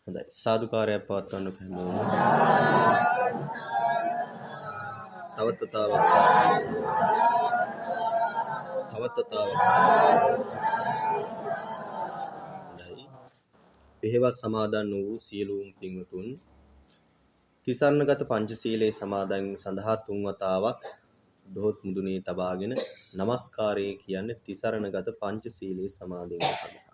හොඳයි සාදුකාරයක් පවත්වන්න කැමතිවම තවත් වතාවක් හොඳයි පෙහෙවස් සමාදන් වූ සියලුම පින්වතුන් තිසරණගත පංචශීලයේ සමාදන් සඳහා තුන් වතාවක් දොහොත් මුදුනේ තබාගෙන নমස්කාරය කියන්නේ තිසරණගත පංචශීලයේ සමාදන් සඳහා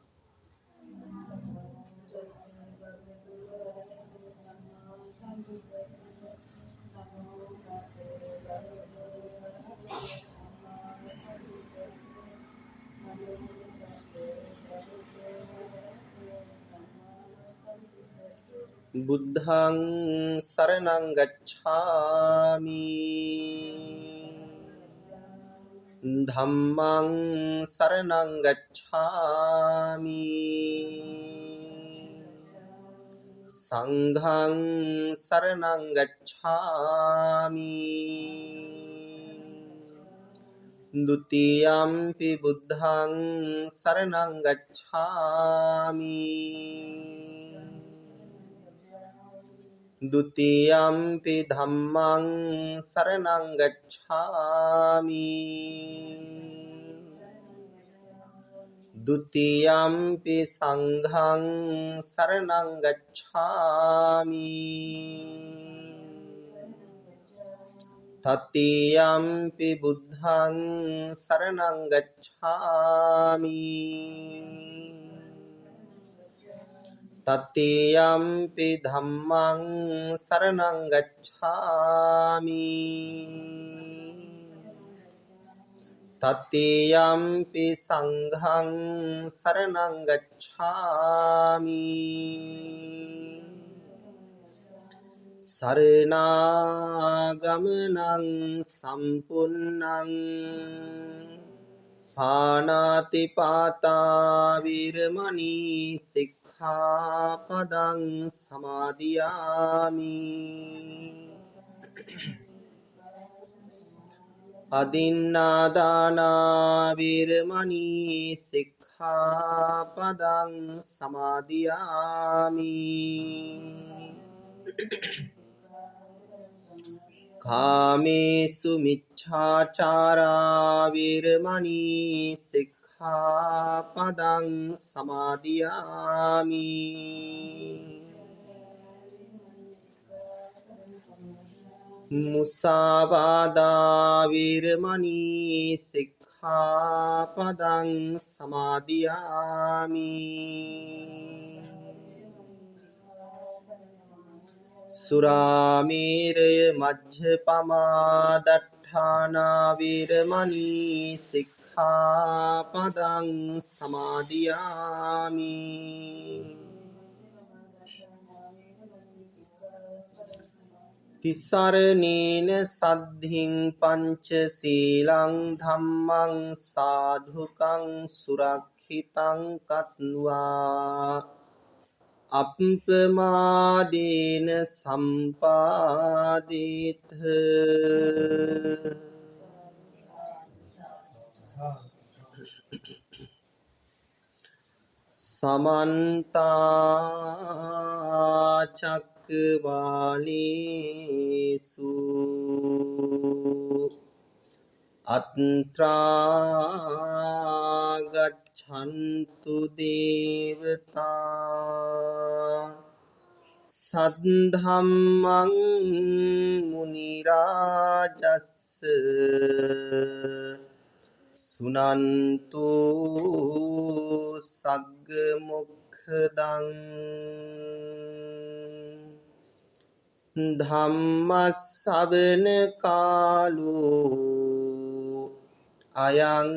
බුද්ධං සරණං ගච්ඡාමි ධම්මං සරණං ගච්ඡාමි සංඝං සරණං ගච්ඡාමි ဒုတိ යම්පි බුද්ධං සරණං ගච්ඡාමි ဒုတိ යම්පි ධම්මං සරණං ගච්ඡාමි ဒုတိ යම්පි සංඝං සරණං ගච්ඡාමි တတိ යම්පි බුද්ධං සරණං ගච්ඡාමි တတိ යම්පි ධම්මං සරණං ගච්ඡාමි တတိ යම්පි සංඝං සරණං ගච්ඡාමි සරණාගමනං සම්පුන්නං පානාති පාතා විරමණී සික්ඛාපදං සමාදියාමි අදින්නාදානා විරමණී සික්ඛාපදං සමාදියාමි කාමේසු මිච්ඡාචාරා විරමණී සික්ඛාපදං සමාදියාමි මුසාවාදා විරමණී සික්ඛාපදං සමාදියාමි සුරාමේරය මජ්ජපමා දට්ඨානා විරමණී සික්ඛාපදං සමාදියාමි තිසරණේන සද්ධින් පංච සීලං ධම්මං සාධුකං සුරක්ෂිතං කତ୍වා අප්පමාදේන සම්පාදේත සමන්තා චක්කවාලේසු අත්‍රා ගච්ඡන්තු දේවතා සද්ධම්මං මුනි රාජස්ස සුනන්තු සග්ග මොක්ඛදං ධම්ම ශ්‍රවණ කාලෝ අයං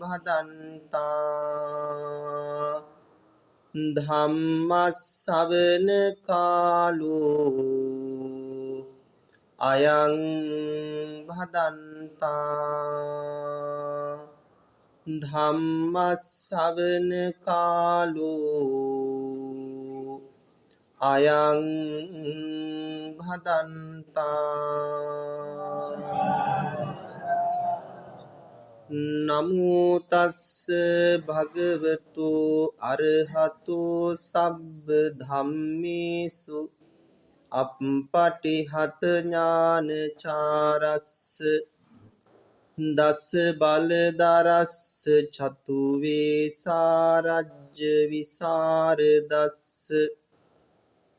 භදන්තා ධම්ම ශ්‍රවණ කාලෝ අයං භදන්තා ධම්ම ශ්‍රවණ කාලෝ අයං භදන්තා නමෝ තස්ස භගවතු අරහතු සබ්බ ධම්මේසු අප්පටිහත ඥානචාරස්ස දස බලදරස්ස චතු වේසාරජ්‍ය විසරදස්ස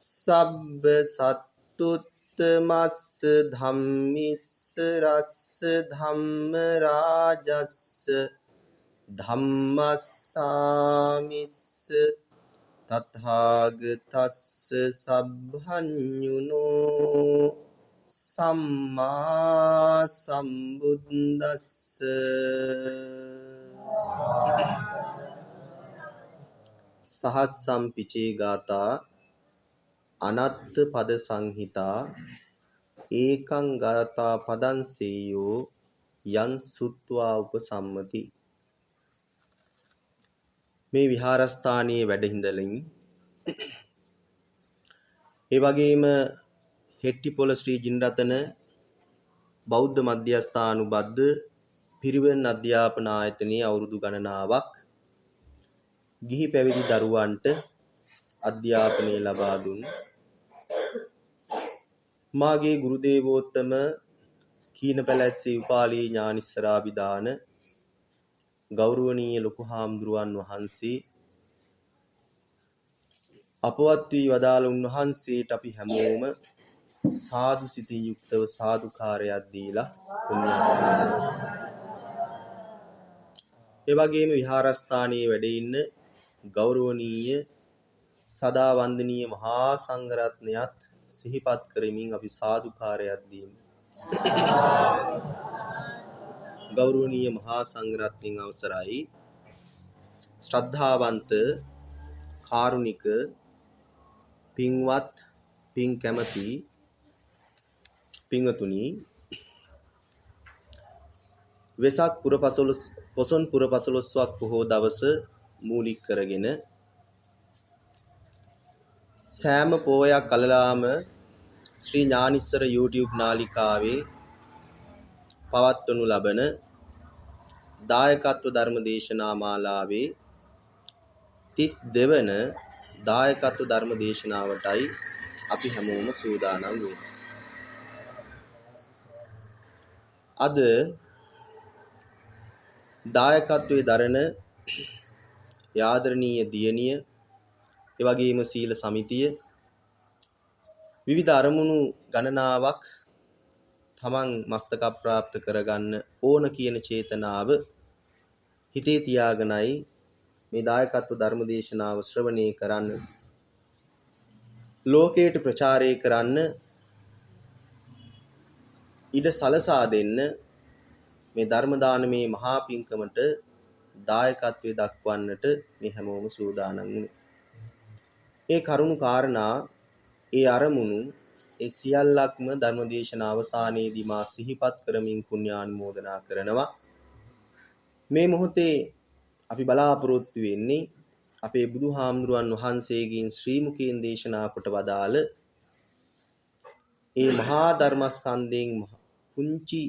සබ්බ සත්තුත්තමස්ස ධම්මිස්ස රස්ස ධම්ම රාජස්ස ධම්මස්සාමිස්ස තථාගතස්ස සබ්බඤුනෝ සම්මා සම්බුද්දස්ස. සහස්සම්පිචේ ගාථා අනත්ත පද සංහිතා ඒකං ගාථා පදං සේයෝ යන් සුත්වා උපසම්මති. මේ විහාරස්ථානයේ වැඩ හිඳලින් ඒ වගේම හෙට්ටිපොළ ශ්‍රී ජිනරතන බෞද්ධ මධ්‍යස්ථානුබද්ධ පිරිවෙන් අධ්‍යාපන ආයතනයේ අවුරුදු ගණනාවක් ගිහි පැවිදි දරුවන්ට අධ්‍යාපනය ලබා දුන් මාගේ ගුරු දේවෝත්තම කීනපැලැස්සේ උපාලී ඥානිස්සරාභිදාන ගෞරවනීය ලොකු හාමුදුරුවන් වහන්සේ අපවත් වී වදාළ උන්වහන්සේට අපි හැමෝම සාදු සිතින් යුක්තව සාදුකාරයක් දීලා පුණ්‍යානුමෝදන්. ඒ වගේම විහාරස්ථානයේ වැඩ ඉන්න ගෞරවනීය සදා වන්දනීය මහා සංඝරත්නයත් සිහිපත් කරමින් අපි සාදුකාරයක් දීමු. ගෞරවනීය මහා සංඝරත්නයන් අවසරයි. ශ්‍රද්ධාවන්ත කාරුණික පින්වත් පින් කැමැති පින්වතුනි, වෙසක් පොසොන් පුර පසළොස්වක් පොහෝ දවස මූලික කරගෙන සෑම පෝයක් කලලාම ශ්‍රී ඥානිස්සර YouTube නාලිකාවේ පවත්වනු ලබන දායකත්ව ධර්ම දේශනා මාලාවේ 32 වන දායකත්ව ධර්ම දේශනාවටයි අපි හැමෝම සූදානම් වෙන්නේ. අද දායකත්වයේ දරන ආදරණීය දියණිය, ඒ වගේම සීල සමිතිය විවිධ අරමුණු ගණනාවක් තමන් මස්තක ප්‍රාප්ත කරගන්න ඕන කියන චේතනාව හිතේ තියාගෙනයි මේ දායකත්ව ධර්ම දේශනාව ශ්‍රවණය කරන්න, ලෝකයට ප්‍රචාරය කරන්න ඉඩ සලසා දෙන්න මේ ධර්ම දානමේ මහා පින්කමට දායකත්වයේ දක්වන්නට මේ හැමෝම සූදානම් වුණේ. ඒ කරුණු කාරණා, ඒ අරමුණු, ඒ සියල්ලක්ම ධර්මදේශන අවසානයේදී මා සිහිපත් කරමින් පුණ්‍යානුමෝදනා කරනවා. මේ මොහොතේ අපි බලාපොරොත්තු වෙන්නේ අපේ බුදුහාමුදුරුවන් වහන්සේගෙන් ශ්‍රී මුඛයෙන් දේශනා කොට වදාළ ඒ මහා ධර්මස්කන්ධයෙන් පුංචි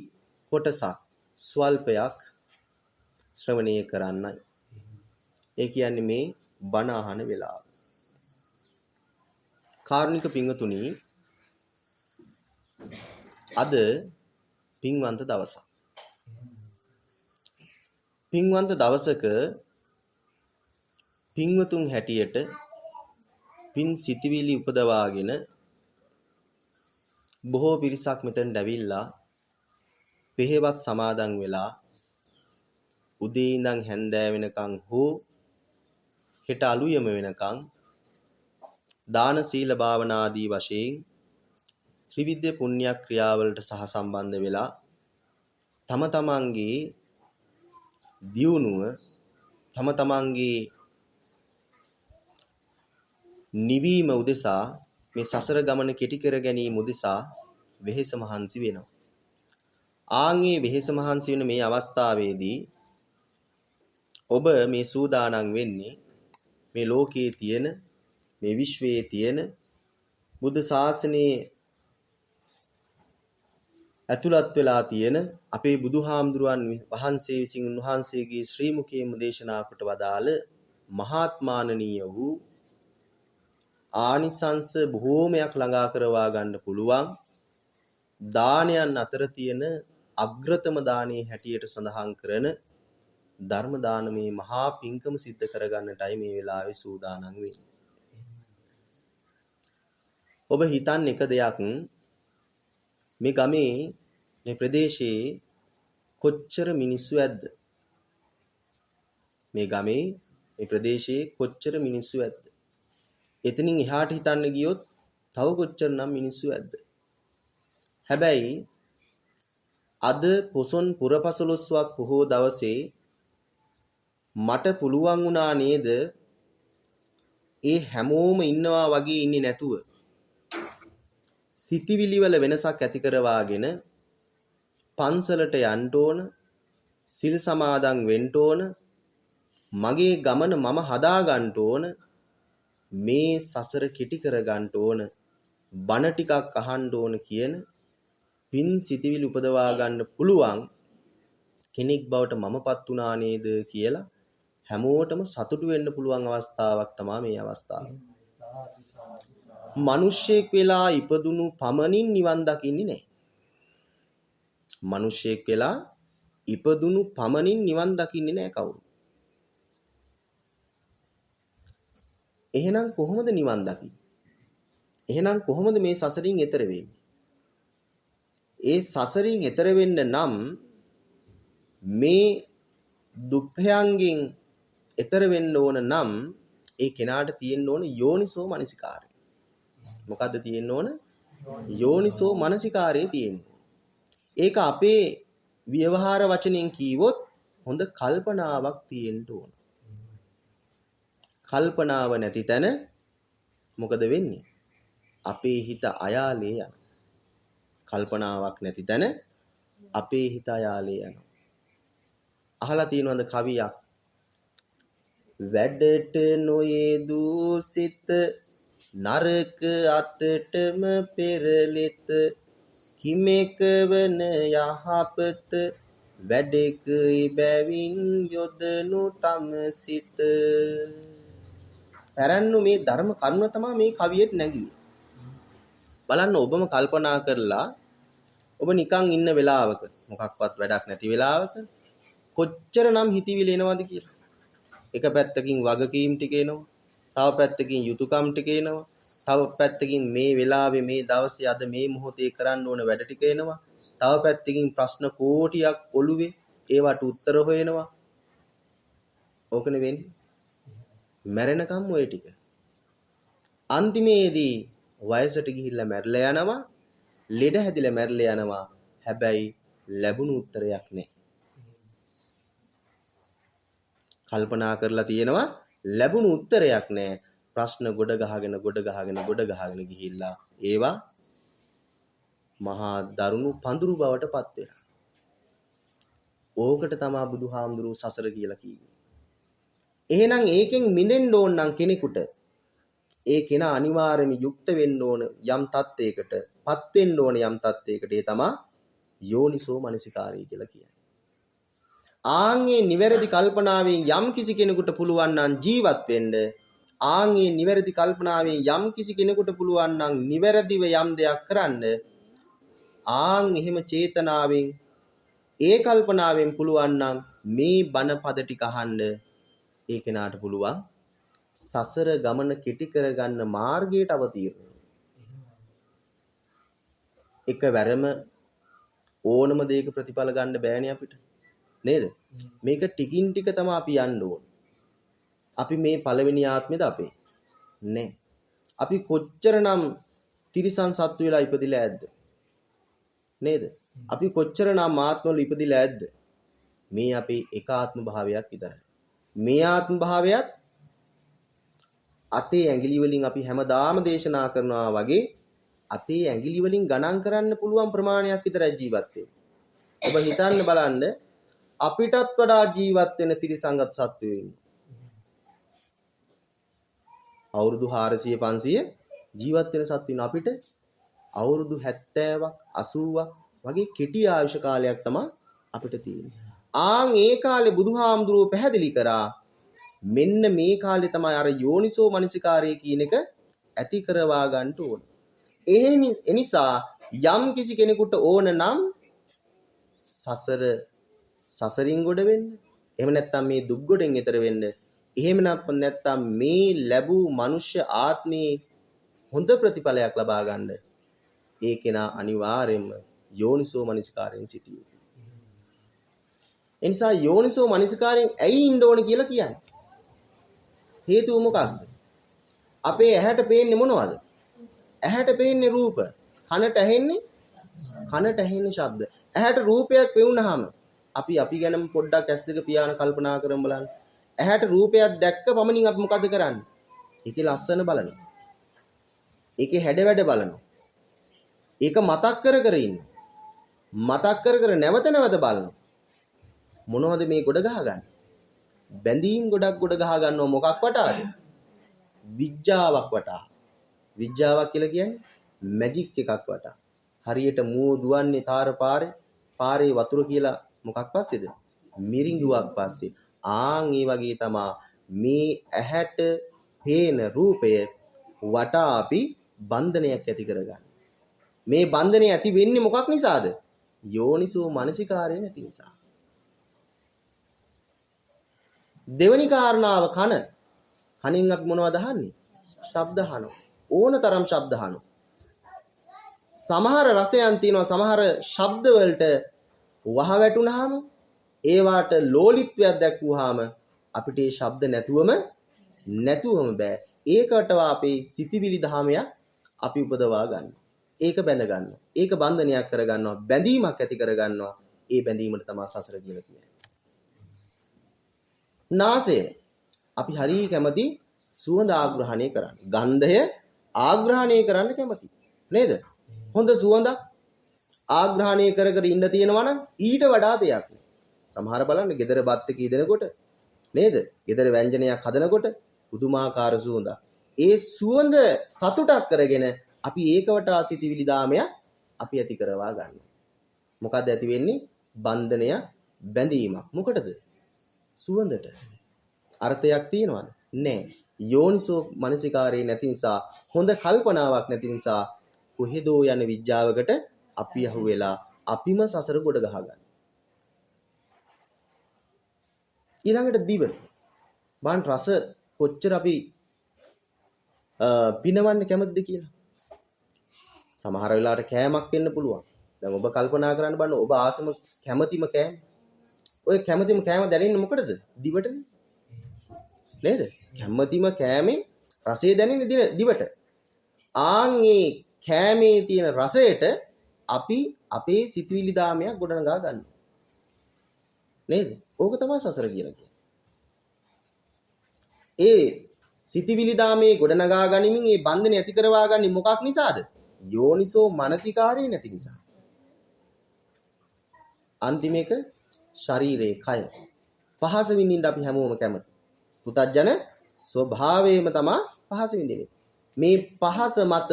කොටසක් ස්වල්පයක් ශ්‍රවණය කරන්නයි. ඒ කියන්නේ මේ බණ අහන වෙලාව. කාරුණික පින්වතුනි, අද පින්වන්ත දවසක්. පින්වන්ත දවසක පින්වතුන් හැටියට පින් සිතිවිලි උපදවාගෙන බොහෝ පිරිසක් මෙතනට ඇවිල්ලා පෙහෙවත් සමාදන් වෙලා උදේ ඉඳන් හැන්දෑ වෙනකන් හෝ හෙට අලුයම වෙනකන් දාන සීල භාවනා ආදී වශයෙන් ත්‍රිවිධ පුණ්‍ය ක්‍රියාවලට සහසම්බන්ධ වෙලා තම තමන්ගේ දියුණුව, තම තමන්ගේ නිවීම උදෙසා, මේ සසර ගමන කෙටි කර ගැනීම උදෙසා වෙහෙස මහන්සි වෙනවා. ආන්ගේ වෙහෙස මහන්සි වෙන මේ අවස්ථාවේදී ඔබ මේ සූදානම් වෙන්නේ මේ ලෝකයේ තියෙන, මේ විශ්වයේ තියෙන බුද්ධ ශාසනයේ ඇතුළත් වෙලා තියෙන අපේ බුදුහාමුදුරුවන් වහන්සේ විසින් උන්වහන්සේගේ ශ්‍රී මුඛයෙන්ම දේශනා කොට වදාළ මහාත්මානනීය වූ ආනිසංස බොහෝමයක් ළඟා කරවා ගන්න පුළුවන් දානයන් අතර තියෙන අග්‍රතම දානයේ හැටියට සඳහන් කරන ධර්ම දානමේ මහා පිංකම සිද්ධ කරගන්නටයි මේ වෙලාවේ සූදානම් වෙන්නේ. ඔබ හිතන්න එක දෙයක් මේ ගමේ මේ ප්‍රදේශයේ කොච්චර මිනිස්සු ඇද්ද? මේ ගමේ මේ ප්‍රදේශයේ කොච්චර මිනිස්සු ඇද්ද? එතනින් එහාට හිතන්න ගියොත් තව කොච්චරනම් මිනිස්සු ඇද්ද? හැබැයි අද පොසොන් පුරපසළොස්වක් පොහෝ දවසේ මට පුළුවන් වුණා නේද ඒ හැමෝම ඉන්නවා වගේ ඉන්නේ නැතුව සිතිවිලි වල වෙනසක් ඇති කරවාගෙන පන්සලට යන්න ඕන, සිල් සමාදන් වෙන්න ඕන, මගේ ගමන මම හදා ගන්න ඕන, මේ සසර කෙටි කර ගන්න ඕන, බණ ටිකක් අහන්න ඕන කියන පින් සිතිවිලි උපදවා ගන්න පුළුවන් කෙනෙක් බවට මමපත් වුණා නේද කියලා හැමෝටම සතුටු වෙන්න පුළුවන් අවස්ථාවක් තමයි මේ අවස්ථාව. මිනිස්සෙක් වෙලා ඉපදුණු පමණින් නිවන් දකින්නේ නැහැ. මිනිස්සෙක් වෙලා ඉපදුණු පමණින් නිවන් දකින්නේ නැහැ කවුරු. එහෙනම් කොහොමද නිවන් දකින්නේ? එහෙනම් කොහොමද මේ සසරින් එතර වෙන්නේ? ඒ සසරින් එතර වෙන්න නම් මේ දුක්ඛයන්ගෙන් එතර වෙන්න ඕන නම් ඒ කෙනාට තියෙන්න ඕන යෝනිසෝ මනසිකාරය. මොකද්ද තියෙන්න ඕන? යෝනිසෝ මනසිකාරය තියෙන්න. ඒක අපේ ව්‍යවහාර වචනෙන් කීවොත් හොඳ කල්පනාවක් තියෙන්න ඕන. කල්පනාව නැති තැන මොකද වෙන්නේ? අපේ හිත අයාලේ යනවා. කල්පනාවක් නැති තැන අපේ හිත අයාලේ යනවා. අහලා තියෙනවද කවියක්? වැඩට නොයේදූ සිත නරක අතටම පෙරලෙත හිමෙක වන යහපත වැඩක බැවින් යොදනු තම සිත. පැරණු මේ ධර්ම කරුණ තමයි මේ කවියට නැගුවේ. බලන්න ඔබම කල්පනා කරලා ඔබ නිකන් ඉන්න වෙලාවක මොකක්වත් වැඩක් නැති වෙලාවක කොච්චරනම් හිතවිලි එනවද කියලා. එක පැත්තකින් වගකීම් ටික එනවා, තව පැත්තකින් යුතුයකම් ටික එනවා, තව පැත්තකින් මේ වෙලාවේ මේ දවසේ අද මේ මොහොතේ කරන්න ඕන වැඩ ටික එනවා, තව පැත්තකින් ප්‍රශ්න කෝටියක් ඔළුවේ ඒවට උත්තර හොයනවා. ඕකනේ වෙන්නේ. මැරෙනකම් ඔය ටික. අන්තිමේදී වයසට ගිහිල්ලා මැරලා යනවා, ලෙඩ හැදිලා මැරලා යනවා. හැබැයි ලැබුණු උත්තරයක් නැහැ. කල්පනා කරලා තියෙනවා ලැබුණු උත්තරයක් නැහැ. ප්‍රශ්න ගොඩ ගහගෙන ගිහිල්ලා ඒවා මහා දරුණු පඳුරු බවට පත් වෙනවා. ඕකට තමයි බුදුහාමුදුරුවෝ සසර කියලා කිව්වේ. එහෙනම් ඒකෙන් මිදෙන්න ඕන නම් කෙනෙකුට ඒ කෙනා අනිවාර්යයෙන්ම යුක්ත වෙන්න ඕන යම් තත්වයකට, පත් වෙන්න ඕන යම් තත්වයකට. ඒ තමයි යෝනිසෝ මනසිකාරය කියලා කියන්නේ. ආන්ගේ නිවැරදි කල්පනාවෙන් යම් කිසි කෙනෙකුට පුළුවන් නම් ජීවත් වෙන්න, ආන්ගේ නිවැරදි කල්පනාවෙන් යම් කිසි කෙනෙකුට පුළුවන් නම් නිවැරදිව යම් දෙයක් කරන්න, ආන් එහෙම චේතනාවෙන් ඒ කල්පනාවෙන් පුළුවන් නම් මේ බණ පද ටික අහන්න ඒ කෙනාට පුළුවන් සසර ගමන කෙටි කරගන්න මාර්ගයට අවතීර්ණ. එකවරම ඕනම දෙයක ප්‍රතිඵල ගන්න බෑනේ අපිට. නේද? මේක ටිකින් ටික තමයි අපි යන්න ඕන. අපි මේ පළවෙනි ආත්මෙද අපේ නෑ. අපි කොච්චරනම් තිරිසන් සත්තු වෙලා ඉපදිලා ඇද්ද? නේද? අපි කොච්චරනම් ආත්මවල ඉපදිලා ඇද්ද? මේ අපේ එක ආත්ම භාවයක් විතරයි. මේ ආත්ම භාවයත් අතේ ඇඟිලි වලින් අපි හැමදාම දේශනා කරනවා වගේ අතේ ඇඟිලි වලින් ගණන් කරන්න පුළුවන් ප්‍රමාණයක් විතරයි ජීවත් වෙන්නේ. ඔබ හිතන්න බලන්න අපිටත් වඩා ජීවත් වෙන තිරිසංගත සත්වයෝ ඉන්නවා. අවුරුදු 400 500 ජීවත් වෙන සත්තු ඉන්න අපිට අවුරුදු 70ක් 80ක් වගේ කෙටි ආයුෂ කාලයක් තමයි අපිට තියෙන්නේ. ආන් ඒ කාලේ බුදුහාමුදුරුවෝ පැහැදිලි කරා මෙන්න මේ කාලේ තමයි අර යෝනිසෝ මනසිකාරය කියන එක ඇති කරවා ගන්න ඕන. ඒ නිසා යම් කිසි කෙනෙකුට ඕන නම් සසරින් ගොඩ වෙන්න. එහෙම නැත්නම් මේ දුක් ගොඩෙන් එතර වෙන්න. එහෙම නැත්නම් මේ ලැබූ මනුෂ්‍ය ආත්මේ හොඳ ප්‍රතිඵලයක් ලබා ගන්න. ඒ කෙනා අනිවාර්යයෙන්ම යෝනිසෝ මනසිකාරයෙන් සිටිය යුතුයි. ඒ නිසා යෝනිසෝ මනසිකාරයෙන් ඇයි ඉන්න ඕන කියලා කියන්නේ. හේතුව මොකක්ද? අපේ ඇහැට පේන්නේ මොනවද? ඇහැට පේන්නේ රූප. කනට ඇහෙන්නේ ශබ්ද. ඇහැට රූපයක් පෙවුනහම අපි ගැනම පොඩ්ඩක් ඇස් දෙක පියාන කල්පනා කරමු බලන්න. ඇහැට රූපයක් දැක්ක පමණින් අපි මොකද කරන්නේ? ඒකේ ලස්සන බලනවා. ඒකේ හැඩ වැඩ බලනවා. ඒක මතක් කර ඉන්නවා. මතක් කර නැවත බලනවා. මොනවද මේ ගොඩ ගහගන්නේ? බැඳීම් ගොඩක් ගොඩ ගහ ගන්නව මොකක් වටාද? විඥාවක් වටා. විඥාවක් කියලා කියන්නේ මැජික් එකක් වටා. හරියට මූ දුවන්නේ පාරේ වතුර කියලා මොකක් පස්සේද? මිරිඟුවක් පස්සේ. ආන් ඒ වගේ තමා මේ ඇහැට පේන රූපය වටා අපි බන්ධනයක් ඇති කරගන්න. මේ බන්ධනය ඇති වෙන්නේ මොකක් නිසාද? යෝනිසෝ මනසිකාරය නැති නිසා. දෙවනි කාරණාව කනෙන් අපි මොනවද අහන්නේ? ශබ්ද අහනවා. ඕනතරම් ශබ්ද අහනවා. සමහර රසයන් තියෙනවා, සමහර ශබ්ද වලට වහ වැටුනහම ඒවාට ලෝලිත්වයක් දැක්වුවාම අපිට ඒ ශබ්ද නැතුවම බෑ. ඒකට අපේ සිතිවිලි ධාමයක් අපි උපදවා ගන්නවා. ඒක බැඳ ගන්නවා. ඒක බන්ධනයක් කර ගන්නවා. බැඳීමක් ඇති කර ගන්නවා. ඒ බැඳීමට තමයි සසර කියලා කියන්නේ. නාසය අපි හරිය කැමති සුවඳ ආග්‍රහණය කරන්න. ගන්ධය ආග්‍රහණය කරන්න කැමති. නේද? හොඳ සුවඳක් ආග්‍රහණය කර ඉන්න තියෙනවා නම් ඊට වඩා දෙයක්. සමහර බලන්න ගෙදර බත් එක ඉදෙනකොට නේද? ගෙදර ව්‍යංජනයක් හදනකොට පුදුමාකාර සුවඳක්. ඒ සුවඳ සතුටක් කරගෙන අපි ඒක වටා සිටිවිලි දාමයක් අපි ඇති කරවා ගන්නවා. මොකද්ද ඇති වෙන්නේ? බන්ධනය, බැඳීමක්. මොකටද? සුවඳට. අර්ථයක් තියෙනවද? නැහැ. යෝනිසෝ මනසිකාරේ නැති නිසා, හොඳ කල්පනාවක් නැති නිසා කොහෙදෝ යන විඥාවකට අපි අහු වෙලා අපිම සසර ගොඩ ගහගන්න. ඊළඟට දිව. බාන් රස කොච්චර අපි පිනවන්න කැමතිද කියලා. සමහර වෙලාවට කෑමක් වෙන්න පුළුවන්. දැන් ඔබ කල්පනා කරන්න බලන්න ඔබ ආසම කැමතිම කෑම. ඔය කැමතිම කෑම දැනෙන්නේ මොකටද? දිවටනේ. නේද? කැමතිම කෑමේ රසය දැනෙන්නේ දිවට. ආන් මේ කෑමේ තියෙන රසයට අපි අපේ සිතුවිලි දාමයක් ගොඩනගා ගන්නවා. නේද? ඕක තමයි සසර කියලා කියන්නේ. ඒ සිතුවිලි දාමේ ගොඩනගා ගනිමින් මේ බන්ධනේ ඇති කරවා ගන්නේ මොකක් නිසාද? යෝනිසෝ මනසිකාරය නැති නිසා. අන්තිම එක ශරීරේ කය. පහස විඳින්න අපි හැමෝම කැමති. පුතත්ජන ස්වභාවයෙන්ම තමයි පහස විඳින්නේ. මේ පහස මත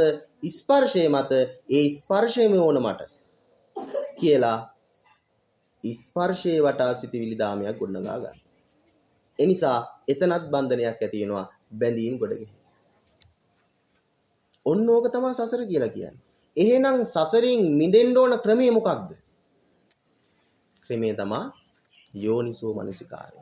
ස්පර්ශය මත ඒ ස්පර්ශයම ඕන මට කියලා ස්පර්ශයේ වටා සිටිවිලි දාමයක් ගොඩනගා ගන්න. ඒ නිසා එතනත් බන්ධනයක් ඇති වෙනවා, බැඳීම් ගොඩගෙන. ඔන්න ඕක තමයි සසර කියලා කියන්නේ. එහෙනම් සසරින් මිදෙන්න ඕන ක්‍රමය මොකක්ද? ක්‍රමය තමයි යෝනිසෝ මනසිකාරය.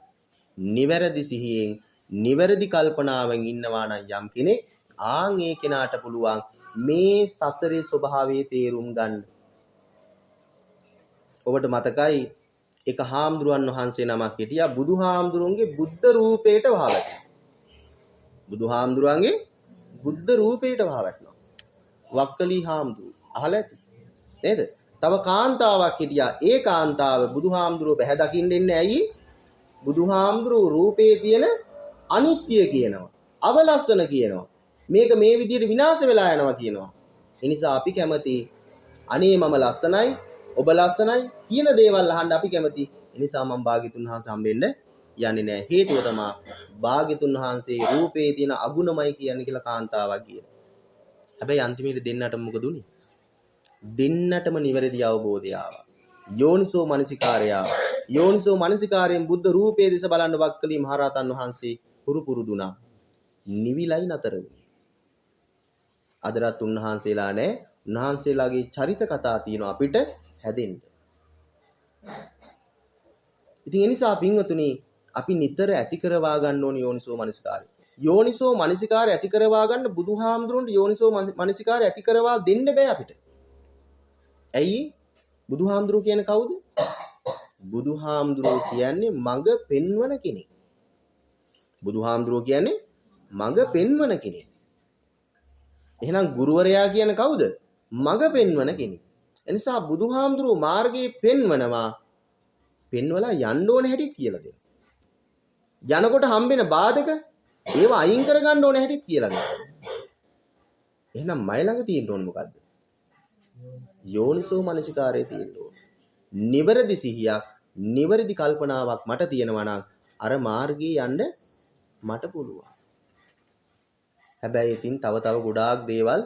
නිවැරදි සිහියෙන්, නිවැරදි කල්පනාවෙන් ඉන්නවා නම් යම් කෙනෙක් ආන් ඒ කෙනාට පුළුවන් මේ සසරේ ස්වභාවයේ තේරුම් ගන්න. ඔබට මතකයි එක හාමුදුරුවන් වහන්සේ නමක් හිටියා බුදුහාමුදුරුවන්ගේ බුද්ධ රූපයට වහවැටෙනවා. බුදුහාමුදුරුවන්ගේ බුද්ධ රූපයට වහවැටෙනවා. වක්කලී හාමුදුරුවෝ අහලා ඇති නේද? තව කාන්තාවක් හිටියා. ඒ කාන්තාව බුදුහාමුදුරුවෝ බැහැ දකින්න ඉන්නේ ඇයි? බුදුහාමුදුරුවෝ රූපේ තියෙන අනිත්‍ය කියනවා. අවලස්සන කියනවා. මේක මේ විදිහට විනාශ වෙලා යනවා කියනවා. ඒ නිසා අපි කැමති අනේ මම ලස්සනයි, ඔබ ලස්සනයි කියන දේවල් අහන්න අපි කැමති. ඒ නිසා මම භාග්‍යතුන් වහන්සේ හම්බෙන්න යන්නේ නැහැ. හේතුව තමයි භාග්‍යතුන් වහන්සේ රූපේ තියෙන අගුණමයි කියන්නේ කියලා කාන්තාවක් කියන. හැබැයි අන්තිමේට දෙන්නට මොකද උනේ? දෙන්නටම නිවැරදි අවබෝධය ආවා. යෝනිසෝ මනසිකාරය ආවා. යෝනිසෝ මනසිකාරයෙන් බුද්ධ රූපයේ දෙස බලන්න වක්කලි මහරහතන් වහන්සේ පුරුදුනා. නිවිලයි නතර වුණේ. අදටත් උන්වහන්සේලා නැහැ. උන්වහන්සේලාගේ චරිත කතා තියෙනවා අපිට හැදෙන්න. ඉතින් ඒ නිසා පින්වතුනි අපි නිතර ඇති කරවා ගන්න ඕන යෝනිසෝ මනසිකාරය. යෝනිසෝ මනසිකාරය ඇති කරවා ගන්න බුදුහාමුදුරන්ට යෝනිසෝ මනසිකාරය ඇති කරවා දෙන්න බෑ අපිට. ඇයි? බුදුහාමුදුරුවෝ කියන්නේ කවුද? බුදුහාමුදුරුවෝ කියන්නේ මඟ පෙන්වන කෙනෙක්. බුදුහාමුදුරුවෝ කියන්නේ මඟ පෙන්වන කෙනෙක්. එහෙනම් ගුරුවරයා කියන කවුද? මඟ පෙන්වන කෙනෙක්. එනිසා බුදුහාමුදුරුවෝ මාර්ගයේ පෙන්වනවා. පෙන්වලා යන්න ඕන හැටි කියලා දෙනවා. යනකොට හම්බෙන බාධක ඒව අයින් කරගන්න ඕන හැටි කියලා දෙනවා. එහෙනම් මයි ළඟ තියෙන්න ඕන මොකද්ද? යෝනිසෝ මනසිකාරයේ තියෙන්න ඕන. නිවැරදි සිහියක්, නිවැරදි කල්පනාවක් මට තියෙනවා නම් අර මාර්ගයේ යන්න මට පුළුවන්. හැබැයි ඉතින් තව ගොඩාක් දේවල්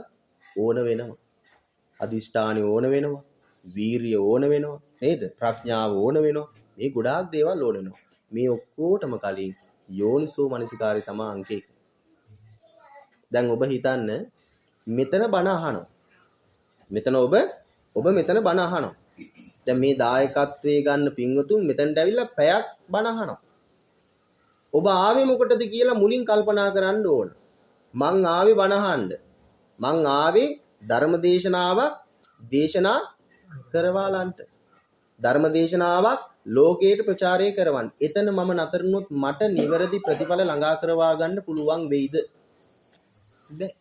ඕන වෙනවා. අදිෂ්ඨානෙ ඕන වෙනවා. වීරිය ඕන වෙනවා. නේද? ප්‍රඥාව ඕන වෙනවා. මේ ගොඩාක් දේවල් ඕන වෙනවා. මේ ඔක්කොටම කලින් යෝනිසෝ මනසිකාරය තමයි අංක 1. දැන් ඔබ හිතන්න මෙතන බණ අහනවා. මෙතන ඔබ මෙතන බණ අහනවා. දැන් මේ දායකත්වයේ ගන්න පින්වතුන් මෙතනට ඇවිල්ලා පැයක් බණ අහනවා. ඔබ ආවේ මොකටද කියලා මුලින් කල්පනා කරන්න ඕන. මං ආවේ බණ අහන්න. මං ආවේ ධර්ම දේශනාවක් දේශනා කරවාලන්ට. ධර්ම දේශනාවක් ලෝකයට ප්‍රචාරය කරවන්න. එතන මම නතරුනොත් මට නිවැරදි ප්‍රතිඵල ළඟා කරවා ගන්න පුළුවන් වෙයිද? බැ.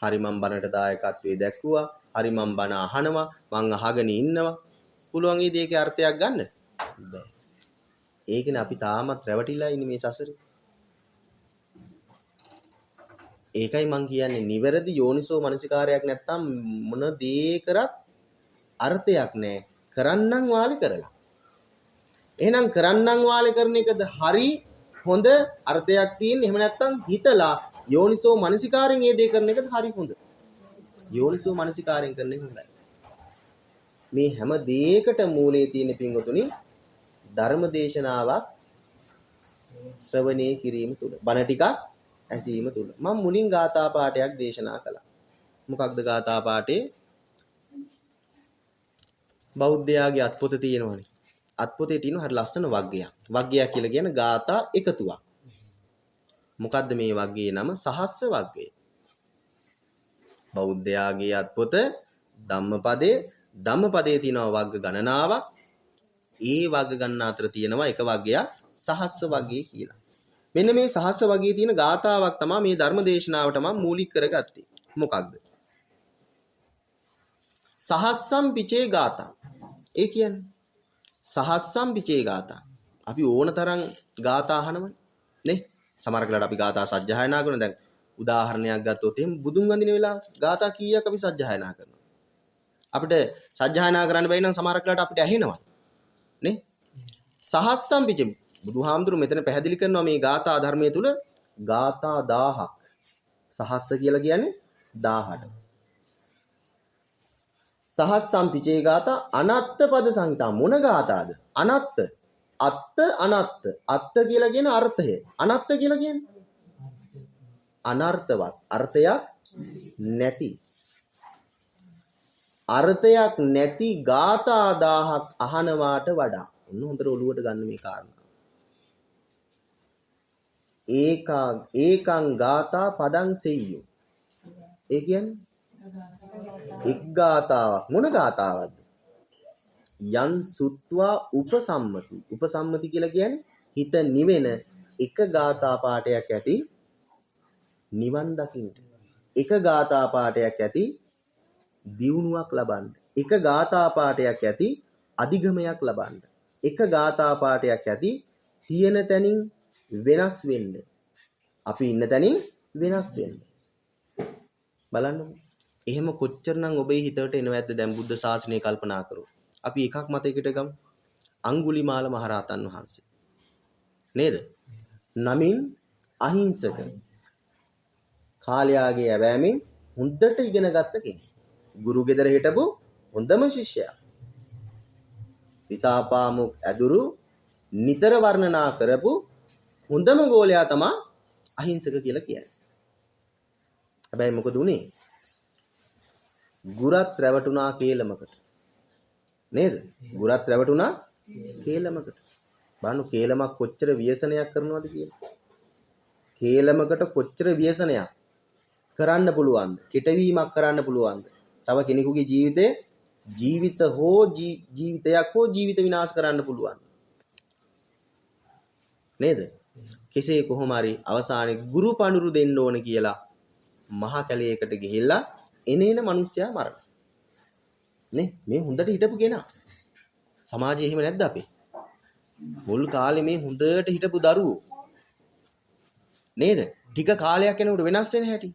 හරි මම බණට දායකත්වයේ දැක්වුවා. හරි මම බණ අහනවා. මං අහගෙන ඉන්නවා. පුළුවන් ඊ දෙකේ අර්ථයක් ගන්න? බැ. ඒකනේ අපි තාමත් රැවටිලා ඉන්නේ මේ සසරේ. ඒකයි මං කියන්නේ නිවැරදි යෝනිසෝ මනසිකාරයක් නැත්තම් මොන දේ කරත් අර්ථයක් නැහැ. කරන්නම් වාලි කරලා. එහෙනම් කරන්නම් වාලි කරන එකද හරි හොඳ අර්ථයක් තියෙන්නේ. එහෙම නැත්තම් හිතලා යෝනිසෝ මනසිකාරයෙන් මේ දේ කරන එකද හරි හොඳ. යෝනිසෝ මනසිකාරයෙන් කරන එක හොඳයි. මේ හැම දෙයකට මූලයේ තියෙන පින්වතුනි ධර්ම දේශනාවක් ශ්‍රවණය කිරීම තුල බණ ටිකක් ඇසීම තුල මම මුලින් ගාථා පාඨයක් දේශනා කළා. මොකක්ද ගාථා පාඨේ? බෞද්ධයාගේ අත්පොත තියෙනවනේ. අත්පොතේ තියෙන හරි ලස්සන වග්ගයක්. වග්ගයක් කියලා කියන ගාථා එකතුවක්. මොකද්ද මේ වග්ගයේ නම? සහස්ස වග්ගය. බෞද්ධයාගේ අත්පොත ධම්මපදයේ ධම්මපදයේ තියෙනවා වග්ග ගණනාවක්. ඒ වග්ග ගණන අතර තියෙනවා එක වග්ගයක් සහස්ස වග්ගය කියලා. මෙන්න මේ සහස්ස වග්ගයේ තියෙන ගාථාවක් තමයි මේ ධර්ම දේශනාවට මම මූලික කරගත්තේ. මොකක්ද? සහස්සම් පිචේ ගාථා. ඒ කියන්නේ සහස්සම් පිචේ ගාථා. අපි ඕන තරම් ගාථා අහනවනේ නේ. සමහර වෙලාවට අපි ගාථා සජ්ජායනා කරනවා. දැන් උදාහරණයක් ගත්තොත් එහෙනම් බුදුන් වඳින වෙලාව ගාථා කීයක් අපි සජ්ජායනා කරනවා. අපිට සජ්ජායනා කරන්න බැරි නම් සමහර වෙලාවට අපිට ඇහෙනවා නේ. සහස්සම් පිචේ බුදුහාමුදුරු මෙතන පැහැදිලි කරනවා මේ ගාථා ධර්මයේ තුල ගාථා 1000ක්. සහස්ස කියලා කියන්නේ 1000ට. සහස්සම් පිචේ ගාථා අනත්ත පද සංහිතා. මොන ගාථාද? අනත්ත. අත්ත අනත්ත. අත්ත කියලා කියන අර්ථය. අනත්ත කියලා කියන්නේ අනර්ථවත්. අර්ථයක් නැති. අර්ථයක් නැති ගාථා 1000ක් අහනවාට වඩා ඔන්න හොඳට ඔලුවට ගන්න මේ කාරණා. ඒකං ගාථා පදං සෙය්‍යෝ. ඒ කියන්නේ එක් ගාථාවක්. මොන ගාථාවක්ද? යන් සුත්වා උපසම්මති. උපසම්මති කියලා කියන්නේ හිත නිවෙන එක ගාථා පාඨයක් ඇති නිවන් දකින්න. එක ගාථා පාඨයක් ඇති දියුණුවක් ලබන්න. එක ගාථා පාඨයක් ඇති අධිගමයක් ලබන්න. එක ගාථා පාඨයක් ඇති තියෙන තැනින් වෙනස් වෙන්න. අපි ඉන්න තැනින් වෙනස් වෙන්න. බලන්න. එහෙම කොච්චරනම් ඔබේ හිතට එනවද දැන් බුද්ධ ශාසනය කල්පනා කරෝ. අපි එකක් මතයකට ගමු. අඟුලිමාල මහරහතන් වහන්සේ. නේද? නමින් අහිංසක. කාලයාගේ ඇවෑමෙන් හොඳට ඉගෙන ගත්ත කෙනෙක්. ගුරු ගෙදර හිටපු හොඳම ශිෂ්‍යයා. දිසාපාමොක් ඇදුරු නිතර වර්ණනා කරපු හොඳම ගෝලයා තමයි අහිංසක කියලා කියන්නේ. හැබැයි මොකද උනේ? ගුරත් රැවටුණා කේලමකට. නේද? ගුරත් රැවටුණා කේලමකට. බලන්න කේලමක් කොච්චර ව්‍යසනයක් කරනවද කියලා. කේලමකට කොච්චර ව්‍යසනයක් කරන්න පුළුවන්ද? කෙටවීමක් කරන්න පුළුවන්ද? තව කෙනෙකුගේ ජීවිතයක් හෝ ජීවිත විනාශ කරන්න පුළුවන්. නේද? කෙසේ කොහොම හරි අවසානයේ ගුරු පඳුරු දෙන්න ඕන කියලා මහ කැලයකට ගිහිල්ලා එනේන මිනිස්සයා මරන. නේ මේ හොඳට හිටපු කෙනා. සමාජයේ එහෙම නැද්ද අපේ? මුල් කාලේ මේ හොඳට හිටපු දරුවෝ. නේද? ටික කාලයක් යනකොට වෙනස් වෙන හැටි.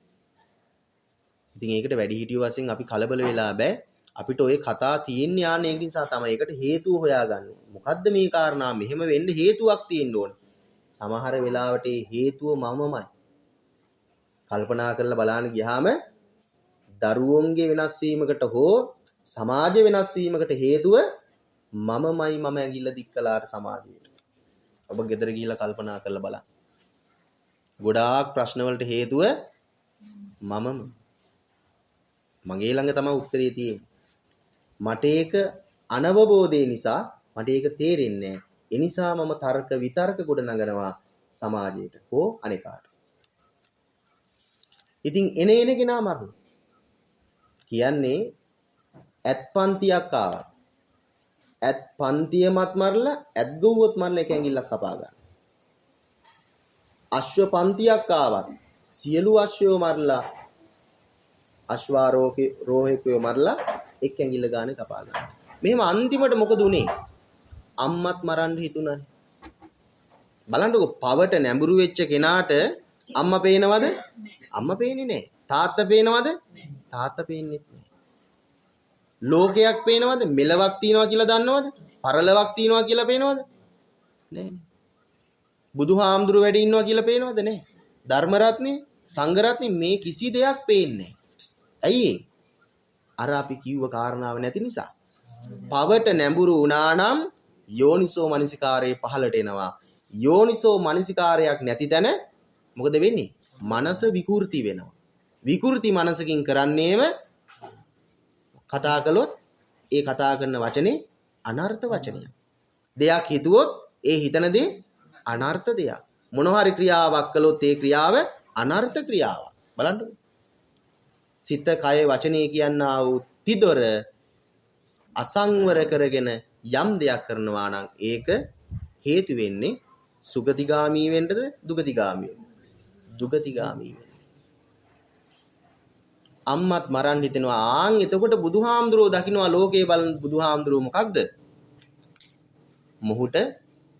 ඉතින් ඒකට වැඩි හිටියෝ වශයෙන් අපි කලබල වෙලා බෑ. අපිට ওই කතා තියෙන්නේ ආන්නේ ඒ නිසා තමයි. ඒකට හේතුව හොයාගන්න. මොකද්ද මේ කාරණා මෙහෙම වෙන්න හේතුවක් තියෙන්න ඕන. සමහර වෙලාවට හේතුව මමමයි. කල්පනා කරලා බලන්න ගියාම දරුවෝන්ගේ වෙනස් වීමකට හෝ සමාජ වෙනස් වීමකට හේතුව මමමයි. මම ඇඟිල්ල දික් කළාට සමාජයට. ඔබ ගෙදර ගිහිල්ලා කල්පනා කරලා බලන්න. ගොඩාක් ප්‍රශ්න වලට හේතුව මමම. මගේ ළඟ තමයි උත්තරේ තියෙන්නේ. මට ඒක අනවබෝධය නිසා මට ඒක තේරෙන්නේ නැහැ. ඒ නිසා මම තර්ක විතර්ක ගොඩ නගනවා සමාජයට හෝ අනේකාට. ඉතින් එන කෙනා මරන. කියන්නේ ඇත් පන්තියක් ආවා. ඇත් පන්තියමත් මරලා ඇත් ගොව්වොත් මරලා එක ඇඟිල්ලක් සපා ගන්න. අශ්ව පන්තියක් ආවත් සියලු අශ්වයෝ මරලා අශ්වාරෝහකයෝ මරලා එක් ඇඟිල්ල ගානේ කපා ගන්න. මෙහෙම අන්තිමට මොකද උනේ? අම්මත් මරන්න හිතුණානේ. බලන්නකො පවට නැඹුරු වෙච්ච කෙනාට අම්මා පේනවද? අම්මා පේන්නේ නැහැ. තාත්තා පේනවද? තාත්තා පේන්නේත් නැහැ. ලෝකයක් පේනවද? මෙලවක් තියනවා කියලා දන්නවද? පරලොවක් තියනවා කියලා පේනවද? නැහැ. බුදුහාමුදුරු වැඩි ඉන්නවා කියලා පේනවද? නැහැ. ධර්ම රත්නේ, සංඝ රත්නේ මේ කිසි දෙයක් පේන්නේ නැහැ. ඇයි අර අපි කිව්ව කාරණාව නැති නිසා. පවට නැඹුරු වුණා නම් යෝනිසෝ මනසිකාරයේ පහළට එනවා. යෝනිසෝ මනසිකාරයක් නැති තැන මොකද වෙන්නේ? මනස විකෘති වෙනවා. විකෘති මනසකින් කරන්නේම කතා කළොත් ඒ කතා කරන වචනේ අනර්ථ වචනයක්. දෙයක් හිතුවොත් ඒ හිතන දේ අනර්ථ දෙයක්. මොනවා හරි ක්‍රියාවක් කළොත් ඒ ක්‍රියාව අනර්ථ ක්‍රියාවක්. බලන්න. සිත කය වචනේ කියනා වූ තිදොර අසංවර කරගෙන යම් දෙයක් කරනවා නම් ඒක හේතු වෙන්නේ සුගතිගාමී වෙන්නද දුගතිගාමී වෙන්නද? දුගතිගාමී වෙන්න. අම්මත් මරන්න හිතෙනවා. ආන් එතකොට බුදුහාමුදුරුවෝ දකින්නවා ලෝකේ බලන බුදුහාමුදුරුවෝ මොකක්ද? මොහුට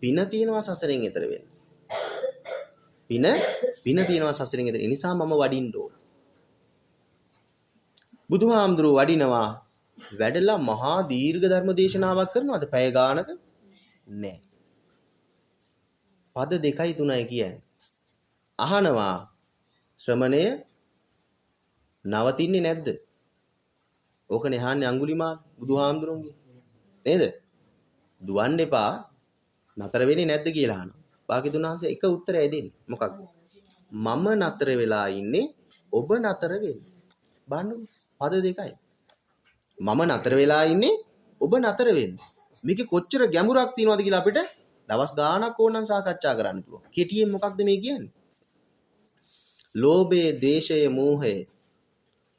පින තියනවා සසරෙන් එතර වෙන්න. පින තියනවා සසරෙන් එතර. ඒ නිසා මම වඩින්න ඕන. බුදුහාමුදුරුවෝ වඩිනවා. වැඩලා මහා දීර්ඝ ධර්ම දේශනාවක් කරනවද? පැය ගානක? නෑ. පද 2යි 3යි කියන්නේ. අහනවා ශ්‍රමණය නවතින්නේ නැද්ද? ඕකනේ අහන්නේ අඟුලිමාල බුදුහාමුදුරුවන්ගේ. නේද? දුවන්න එපා නතර වෙන්නේ නැද්ද කියලා අහනවා. භාග්‍යතුන් වහන්සේ එක උත්තරයයි දෙන්නේ. මොකක්ද? මම නතර වෙලා ඉන්නේ ඔබ නතර වෙන්න. බලන්න පද 2යි. මම නතර වෙලා ඉන්නේ ඔබ නතර වෙන්න. මේකේ කොච්චර ගැඹුරක් තියෙනවද කියලා අපිට දවස් ගාණක් ඕනනම් සාකච්ඡා කරන්න පුළුවන්. කෙටියෙන් මොකක්ද මේ කියන්නේ? ලෝභය, දේශය, මෝහය,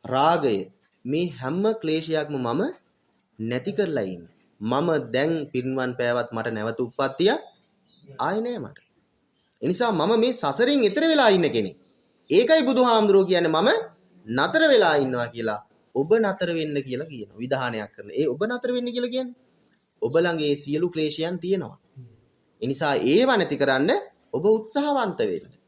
රාගය මේ හැම ක්ලේශයක්ම මම නැති කරලා ඉන්නේ. මම දැන් පින්වන් පෑවත් මට නැවත උප්පත්තිය ආයේ නෑ මට. ඒ නිසා මම මේ සසරෙන් එතර වෙලා ඉන්න කෙනෙක්. ඒකයි බුදුහාමුදුරුවෝ කියන්නේ මම නතර වෙලා ඉන්නවා කියලා. ඔබ නතර වෙන්න කියලා කියනවා. විධානයක් කරන. ඒ ඔබ නතර වෙන්න කියලා කියන්නේ ඔබ ළඟ ඒ සියලු ක්ලේශයන් තියෙනවා. ඒ නිසා ඒව නැති කරන්න ඔබ උත්සාහවන්ත වෙන්න.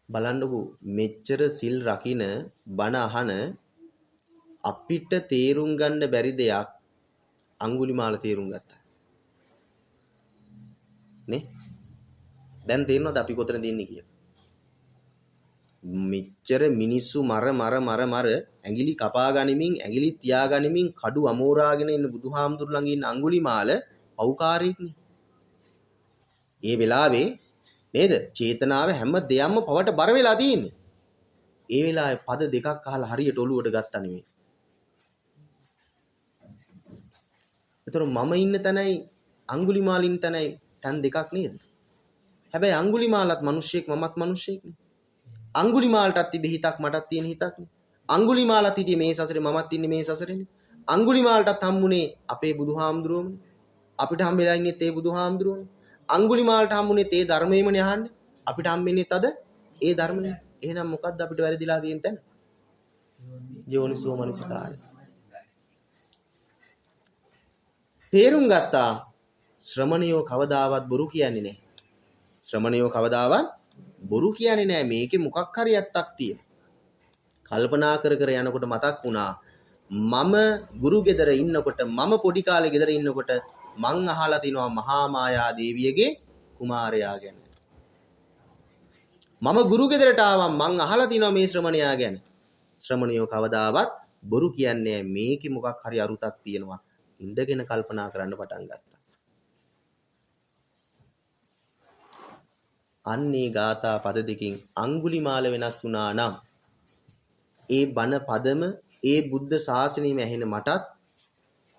බලන්නකෝ මෙච්චර සිල් රකින්න බණ අහන අපිට තේරුම් ගන්න බැරි දෙයක් අඟුලිමාල තේරුම් ගත්තා. නේ? දැන් තේරෙනවද අපි කොතනද ඉන්නේ කියලා? මෙච්චර මිනිස්සු මර ඇඟිලි කපා ගනිමින් ඇඟිලි තියා ගනිමින් කඩු අමෝරාගෙන ඉන්න බුදුහාමුදුරු ළඟ ඉන්න අඟුලිමාල පව්කාරයෙක්නේ. ඒ වෙලාවේ නේද? චේතනාව හැම දෙයක්ම පවට බර වෙලා තියෙන්නේ. ඒ වෙලාවේ පද දෙකක් අහලා හරියට ඔලුවට ගත්තා නෙමෙයි. ඒතර මම ඉන්න තැනයි අඟුලිමාල ඉන්න තැනයි තැන් දෙකක් නේද? හැබැයි අඟුලිමාලත් මිනිස්සෙක් මමත් මිනිස්සෙක්නේ. අඟුලිමාලටත් තිබෙ හිතක් මටත් තියෙන හිතක්නේ. අඟුලිමාලත් හිටියේ මේ සසරේ මමත් ඉන්නේ මේ සසරේනේ. අඟුලිමාලටත් හම්බුනේ අපේ බුදුහාමුදුරුවෝනේ. අපිට හම්බෙලා ඉන්නේ ඒ බුදුහාමුදුරුවෝනේ. අඟුලිමාලට හම්බුනේ ඒ ධර්මයේමනේ අහන්නේ. අපිට හම්බෙන්නේ තද ඒ ධර්මනේ. එහෙනම් මොකද්ද අපිට වැරදිලා තියෙන තැන? යෝනිසෝ මනසිකාරය. තේරුම් ගත්තා ශ්‍රමණයෝ කවදාවත් බොරු කියන්නේ නැහැ. ශ්‍රමණයෝ කවදාවත් බොරු කියන්නේ නැහැ. මේකේ මොකක් හරි ඇත්තක් තියෙන. කල්පනා කර කර යනකොට මතක් වුණා මම ගුරු ගෙදර ඉන්නකොට මම පොඩි කාලේ ගෙදර ඉන්නකොට මං අහලා තිනවා මහා මායා දේවියගේ කුමාරයා ගැන. මම ගුරු ගෙදරට ආවම මං අහලා තිනවා මේ ශ්‍රමණයා ගැන. ශ්‍රමණයෝ කවදාවත් බොරු කියන්නේ මේකේ මොකක් හරි අරුතක් තියෙනවා. ඉඳගෙන කල්පනා කරන්න පටන් ගත්තා. අන්නේ ගාථා පද දෙකෙන් අඟුලිමාල වෙනස් වුණා නම් ඒ බණ පදම ඒ බුද්ධ ශාසනයෙම ඇහෙන මටත්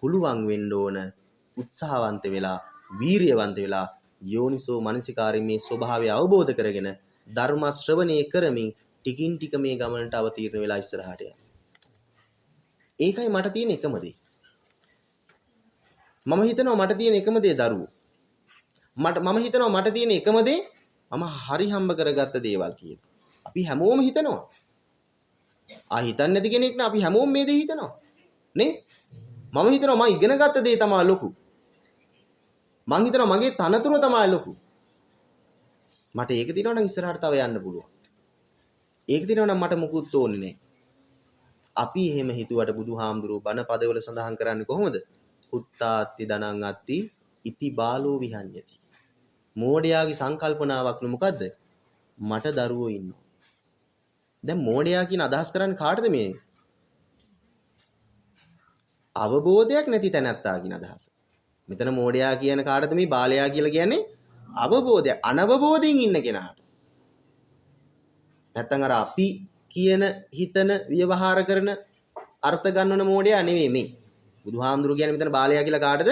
පුළුවන් වෙන්න ඕන උත්සාහවන්ත වෙලා වීරියවන්ත වෙලා යෝනිසෝ මනසිකාරී මේ ස්වභාවය අවබෝධ කරගෙන ධර්ම ශ්‍රවණය කරමින් ටිකින් ටික මේ ගමනට අවතීර්ණ වෙලා ඉස්සරහට යන්න. ඒකයි මට තියෙන එකම දේ. මම හිතනවා මට තියෙන එකම දේ දරුවෝ. මම හිතනවා මට තියෙන එකම දේ මම හරි හම්බ කරගත්ත දේවල් කියලා. අපි හැමෝම හිතනවා. හිතන්නේ නැති කෙනෙක් නේ අපි හැමෝම මේ දේ හිතනවා. නේ? මම හිතනවා මම ඉගෙන ගත්ත දේ තමයි ලොකු. මං හිතනවා මගේ තනතුර තමයි ලොකු. මට ඒක දිනනවා නම් ඉස්සරහට තව යන්න පුළුවන්. ඒක දිනනවා නම් මට මුකුත් ඕනේ නැහැ. අපි එහෙම හිතුවට බුදුහාමුදුරුවෝ බණ පදවල සඳහන් කරන්නේ කොහොමද? පුත්තාත්ති දනං අත්ති ඉති බාලෝ විහඤ්ඤති. මෝඩයාගේ සංකල්පනාවක් නේ මොකද්ද? මට දරුවෝ ඉන්නවා. දැන් මෝඩයා කියන අදහස් කරන්නේ කාටද මේ? අවබෝධයක් නැති තැනැත්තා කියන අදහස. මෙතන මෝඩයා කියන කාටද මේ බාලයා කියලා කියන්නේ? අවබෝධය අනවබෝධයෙන් ඉන්න කෙනාට. නැත්තම් අර අපි කියන හිතන ව්‍යවහාර කරන අර්ථ ගන්නවන මෝඩයා නෙවෙයි මේ. බුදුහාමුදුරු කියන්නේ මෙතන බාලයා කියලා කාටද?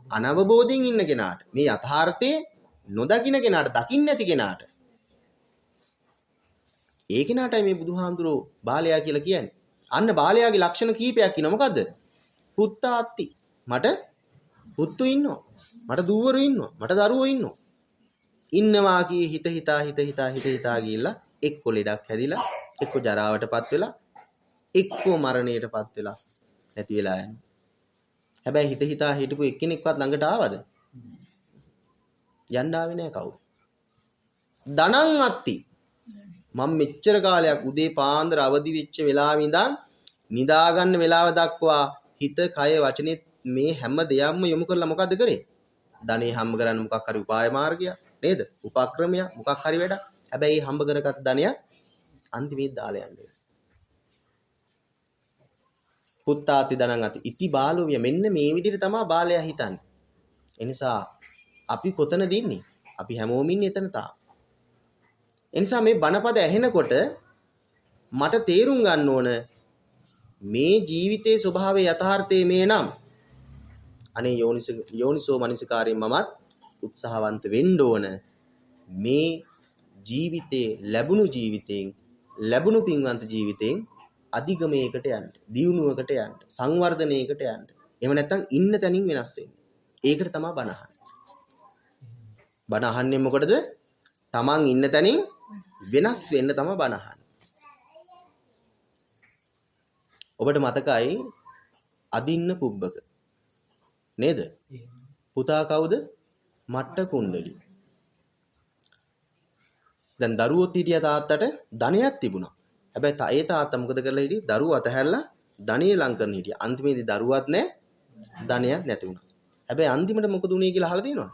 අනවබෝධයෙන් ඉන්න කෙනාට. මේ යථාර්ථයේ නොදකින්න කෙනාට, දකින්න නැති කෙනාට. ඒ කෙනාටයි මේ බුදුහාමුදුරු බාලයා කියලා කියන්නේ. අන්න බාලයාගේ ලක්ෂණ කීපයක් ඉන්න මොකද්ද? පුත්තාත්ති. මට පුතු ඉන්නවා. මට දූවරු ඉන්නවා. මට දරුවෝ ඉන්නවා. ඉන්නවා කී හිත හිතා ගිහිල්ලා එක්ක ලෙඩක් හැදිලා, එක්ක ජරාවටපත් වෙලා, එක්ක මරණයටපත් වෙලා නැති වෙලා යනවා. හැබැයි හිත හිතා හිටපු එක්කෙනෙක්වත් ළඟට ආවද? යන්න ආවේ නැහැ කවුරු. ධනං අත්ති. මම මෙච්චර කාලයක් උදේ පාන්දර අවදි වෙච්ච වෙලාවෙ ඉඳන් නිදා ගන්න වෙලාව දක්වා හිත, කය, වචනේ මේ හැම දෙයක්ම යොමු කරලා මොකද්ද කරේ? ධනෙ හම්බ කරන්න මොකක් හරි උපාය මාර්ගයක් නේද? උපක්‍රමයක් මොකක් හරි වැඩක්. හැබැයි හම්බ කරගත් ධනය අන්තිමේ දාලා යන්නේ. පුත්තාති ධනං අති ඉති බාලෝ විය. මෙන්න මේ විදිහට තමයි බාලයා හිතන්නේ. එනිසා අපි කොතනද ඉන්නේ? අපි හැමෝම ඉන්නේ එතන තා. එනිසා මේ බණපද ඇහෙනකොට මට තේරුම් ගන්න ඕන මේ ජීවිතයේ ස්වභාවය යථාර්ථයේ මේ නම් අනේ යෝනිසෝ මනසිකාරයෙන් මමත් උත්සාහවන්ත වෙන්න ඕන මේ ජීවිතේ ලැබුණු පින්වන්ත ජීවිතෙන් අධිගමයකට යන්න, දියුණුවකට යන්න, සංවර්ධනයකට යන්න. එහෙම නැත්නම් ඉන්න තැනින් වෙනස් වෙන්න. ඒකට තමයි බණ අහන්නේ. බණ අහන්නේ මොකටද? තමන් ඉන්න තැනින් වෙනස් වෙන්න තමයි බණ අහන්නේ. ඔබට මතකයි අදින්න පුබ්බක නේද? පුතා කවුද? මට්ට කුණ්ඩලි. දැන් දරුවොත් හිටියා තාත්තට ධනයක් තිබුණා. හැබැයි ඒ තාත්තා මොකද කරලා හිටියේ? දරුවෝ අතහැරලා ධනිය ලං කරන හිටියා. අන්තිමේදී දරුවත් නැහැ, ධනයක් නැති වුණා. හැබැයි අන්තිමට මොකද උනේ කියලා අහලා තියෙනවද?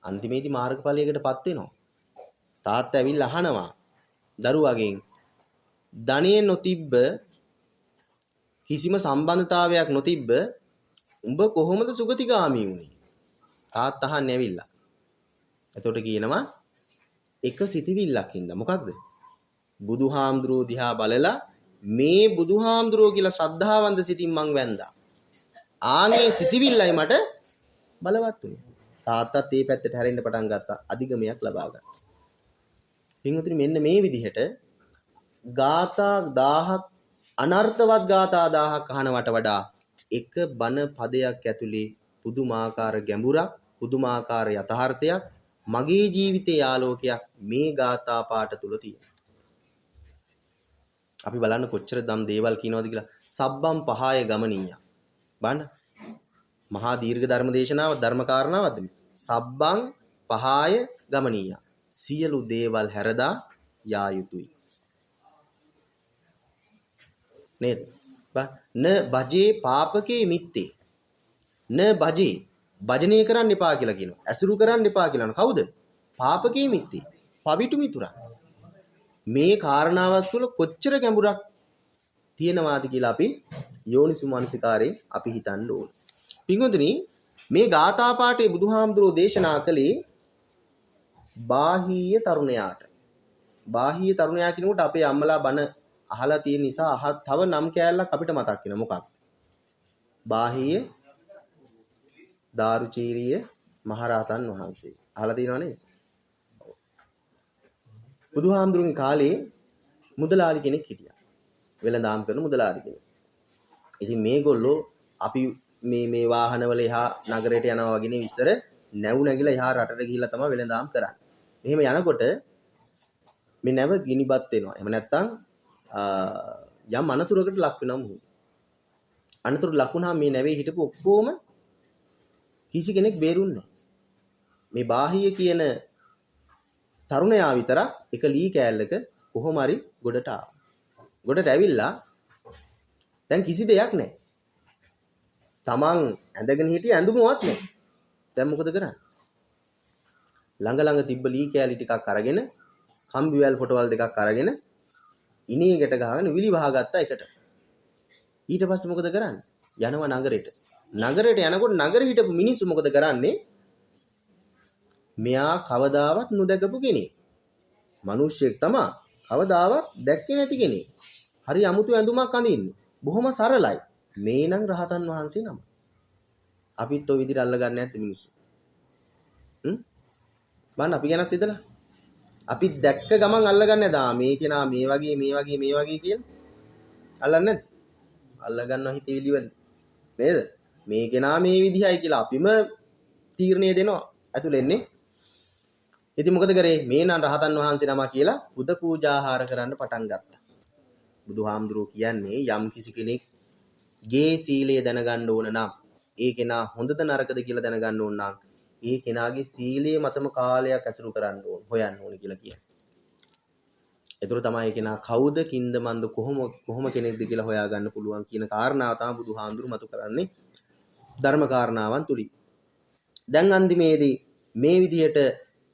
අන්තිමේදී මාර්ගඵලයකටපත් වෙනවා. තාත්තා ඇවිල්ලා අහනවා දරුවගෙන් ධනෙ නොතිබ්බ කිසිම සම්බන්ධතාවයක් නොතිබ්බ උඹ කොහොමද සුගතිගාමී වුනේ? තාත්තා අහන්නේ ඇවිල්ලා. එතකොට කියනවා එක සිතිවිල්ලක් හින්දා. මොකක්ද? බුදුහාමුදුරුවෝ දිහා බලලා මේ බුදුහාමුදුරුවෝ කියලා ශ්‍රද්ධාවන්ත සිතින් මං වැන්දා. ආනේ සිතිවිල්ලයි මට බලවත් උනේ. තාත්තත් මේ පැත්තට හැරෙන්න පටන් ගත්තා. අධිගමයක් ලබා ගත්තා. පින්වතුනි මෙන්න මේ විදිහට ගාථා 1000ක් අනර්ථවත් ගාථා 1000ක් අහනවට වඩා එක බණ පදයක් ඇතුලේ පුදුමාකාර ගැඹුරක්, පුදුමාකාර යථාර්ථයක්, මගේ ජීවිතයේ ආලෝකයක් මේ ගාථා පාඨ තුල තියෙනවා. අපි බලන්න කොච්චර දම් දේවල් කියනවද කියලා. සබ්බම් පහය ගමනීය. බලන්න. මහා දීර්ඝ ධර්ම දේශනාවක් ධර්ම කාරණාවක්ද මේ? සබ්බම් පහය ගමනීය. සියලු දේවල් හැරදා යා යුතුයි. නේද? න බජේ පාපකේ මිත්තේ. න බජේ භජනය කරන්න එපා කියලා කියනවා. ඇසුරු කරන්න එපා කියනවා. කවුද? පාපකේ මිත්තේ. පවිතු මිතුරා. මේ කාරණාවක් තුළ කොච්චර ගැඹුරක් තියෙනවාද කියලා අපි යෝනිසුමනසිකාරයෙන් අපි හිතන්න ඕන. පින්වතුනි මේ ගාථා පාඨයේ බුදුහාමුදුරෝ දේශනා කළේ බාහීය තරුණයාට. බාහීය තරුණයා කියනකොට අපේ අම්මලා බණ අහලා තියෙන නිසා තව නම් කෑල්ලක් අපිට මතක් වෙනවා. මොකක්ද? බාහීය දාරුචීරිය මහරහතන් වහන්සේ. අහලා තියෙනව නේද? බුදුහාමුදුරුවන්ගේ කාලේ මුදලාලි කෙනෙක් හිටියා. වෙළඳාම් කරන මුදලාලි කෙනෙක්. ඉතින් මේගොල්ලෝ අපි මේ වාහනවල එහා නගරයට යනවා වගේ නේ ඉස්සර නැව් නැගිලා එහා රටට ගිහිල්ලා තමයි වෙළඳාම් කරන්නේ. මෙහෙම යනකොට මේ නැව ගිනිබත් වෙනවා. එහෙම නැත්නම් යම් අනතුරකට ලක් වෙනවා මොහොත. අනතුරු ලක් වුණාම මේ නැවේ හිටපු ඔක්කොම කිසි කෙනෙක් බේරුන්නේ නැහැ. මේ බාහිය කියන තරුණයා විතරක් එක ලී කෑල්ලක කොහොම හරි ගොඩට ආවා. ගොඩට ඇවිල්ලා දැන් කිසි දෙයක් නැහැ. තමන් ඇඳගෙන හිටිය ඇඳුමවත් නැහැ. දැන් මොකද කරන්නේ? ළඟ තිබ්බ ලී කෑලි ටිකක් අරගෙන කම්බි වැල් ෆොටවල් දෙකක් අරගෙන ඉනේකට ගහගෙන විලි වහගත්තා එකට. ඊට පස්සේ මොකද කරන්නේ? යනවා නගරෙට. නගරෙට යනකොට නගරෙ හිටපු මිනිස්සු මොකද කරන්නේ? මෙයා කවදාවත් නොදකපු කෙනෙක්. මිනිස්සෙක් තමයි. කවදාවත් දැක්කේ නැති කෙනෙක්. හරි අමුතු ඇඳුමක් අඳින්නේ. බොහොම සරලයි. මේ නම් රහතන් වහන්සේ නම. අපිත් ඔය විදිහට අල්ලගන්නේ නැද්ද මිනිස්සු? බලන්න අපි ගැනත් ඉතලා. අපි දැක්ක ගමන් අල්ලගන්නේ නැදා මේ කෙනා මේ වගේ කියලා. අල්ලන්නේ නැද්ද? අල්ලගන්නවා හිතවිලි වලින්. නේද? මේ කෙනා මේ විදිහයි කියලා අපිම තීරණය දෙනවා. ඇතුළෙන්නේ. ඉතින් මොකද කරේ? මේ නම් රහතන් වහන්සේ නම කියලා බුද පූජාහාර කරන්න පටන් ගත්තා. බුදුහාමුදුරුවෝ කියන්නේ යම් කිසි කෙනෙක් ගේ සීලය දැනගන්න ඕන නම් ඒ කෙනා හොඳද නරකද කියලා දැනගන්න ඕන නම් ඒ කෙනාගේ සීලයේ මතම කාලයක් ඇසුරු කරන්න ඕන හොයන්න ඕන කියලා කියනවා. ඒතර තමයි ඒ කෙනා කවුද කින්ද මන්ද කොහොම කෙනෙක්ද කියලා හොයාගන්න පුළුවන් කියන කාරණාව තමයි බුදුහාමුදුරුවෝ මතු කරන්නේ ධර්ම කාරණාවන් තුලින්. දැන් අන්තිමේදී මේ විදිහට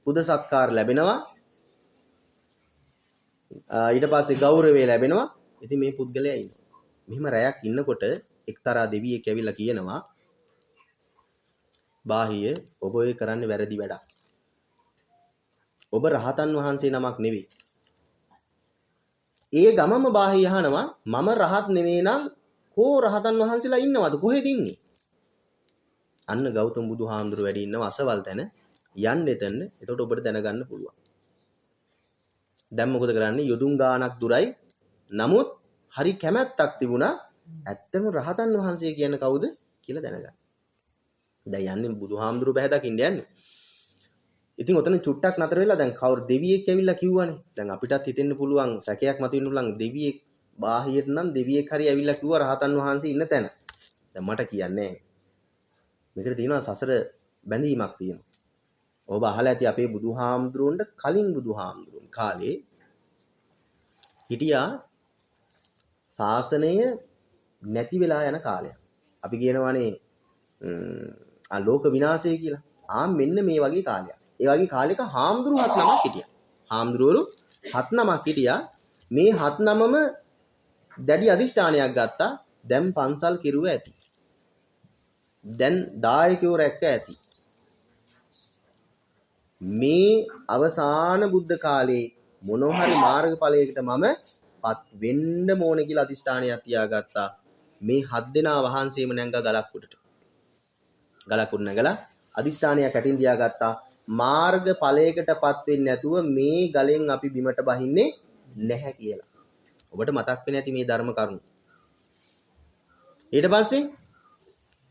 පුද සත්කාර ලැබෙනවා. ඊට පස්සේ ගෞරවය ලැබෙනවා. ඉතින් මේ පුද්ගලයා ඉන්නවා. මෙහිම රැයක් ඉන්නකොට එක්තරා දෙවියෙක් ඇවිල්ලා කියනවා බාහිය ඔබ ඔය කරන්නේ වැරදි වැඩක්. ඔබ රහතන් වහන්සේ නමක් නෙවෙයි. ඒ ගමම බාහිය අහනවා මම රහත් නෙවෙයි නම් කෝ රහතන් වහන්සේලා ඉන්නවද? කොහෙද ඉන්නේ? අන්න ගෞතම බුදුහාමුදුරුවෝ වැඩි ඉන්නව අසවල් තැන යන්න එතන. එතකොට ඔබට දැනගන්න පුළුවන්. දැන් මොකද කරන්නේ? යොදුන් ගානක් දුරයි. නමුත් හරි කැමැත්තක් තිබුණා. ඇත්තම රහතන් වහන්සේ කියන්නේ කවුද කියලා දැනගන්න. දැන් යන්නේ බුදුහාමුදුරුවෝ බහැ දකින්න යන්නේ. ඉතින් ඔතන චුට්ටක් නතර වෙලා දැන් කවුරු දෙවියෙක් ඇවිල්ලා කිව්වනේ. දැන් අපිටත් හිතෙන්න පුළුවන් සැකයක් මතුවෙන්න පුළුවන් දෙවියෙක් බාහියට නම් දෙවියෙක් හරි ඇවිල්ලා කිව්වා රහතන් වහන්සේ ඉන්න තැන. දැන් මට කියන්නේ මේකට තියෙනවා සසර බැඳීමක් තියෙනවා. ඔබ අහලා ඇති අපේ බුදුහාමුදුරුවන්ට කලින් බුදුහාමුදුරුවන් කාලේ හිටියා ශාසනය නැති වෙලා යන කාලයක්. අපි කියනවානේ ලෝක විනාශය කියලා. මෙන්න මේ වගේ කාලයක්. ඒ වගේ කාලයක හාමුදුරුවෝ 7 නමක් හිටියා. හාමුදුරුවෝ හත් නමක් හිටියා. මේ හත් නමම දැඩි අදිෂ්ඨානයක් ගත්තා. දැන් පන්සල් කිරුව ඇති. දැන් දායකයෝ රැක්ක ඇති. මේ අවසාන බුද්ධ කාලේ මොනවා හරි මාර්ගඵලයකට මම පත් වෙන්න ඕනේ කියලා අදිෂ්ඨානයක් තියාගත්තා. මේ හත් දෙනා වහන්සේම නැංගා ගලක් උඩට. ගලක් උඩ නැගලා අදිෂ්ඨානයක් ඇටින් තියාගත්තා. මාර්ගඵලයකටපත් වෙන්නේ නැතුව මේ ගලෙන් අපි බිමට බහින්නේ නැහැ කියලා. ඔබට මතක් වෙන්නේ නැති මේ ධර්ම කරුණු. ඊට පස්සේ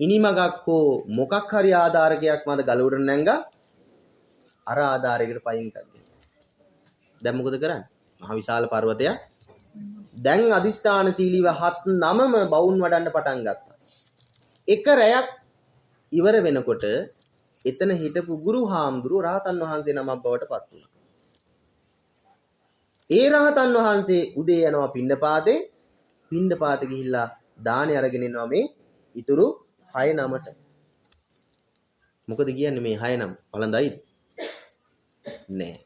ඉනිමගක් හෝ මොකක් හරි ආධාරකයක් මත ගල උඩ නැංගා අර ආධාරයකට පයින් කරගෙන. දැන් මොකද කරන්නේ? මහ විශාල පර්වතයක්. දැන් අදිෂ්ඨාන සීලීව හත් නමම බවුන් වඩන්න පටන් ගත්තා. එක රැයක් ඉවර වෙනකොට එතන හිටපු ගුරු හාමුදුරුවෝ රහතන් වහන්සේ නමක් බවට පත් වුණා. ඒ රහතන් වහන්සේ උදේ යනවා පිණ්ඩපාතේ. පිණ්ඩපාතේ ගිහිල්ලා දානේ අරගෙන එනවා මේ ඉතුරු 6 නමට. මොකද කියන්නේ මේ 6 නම? වළඳයිද? නෑ.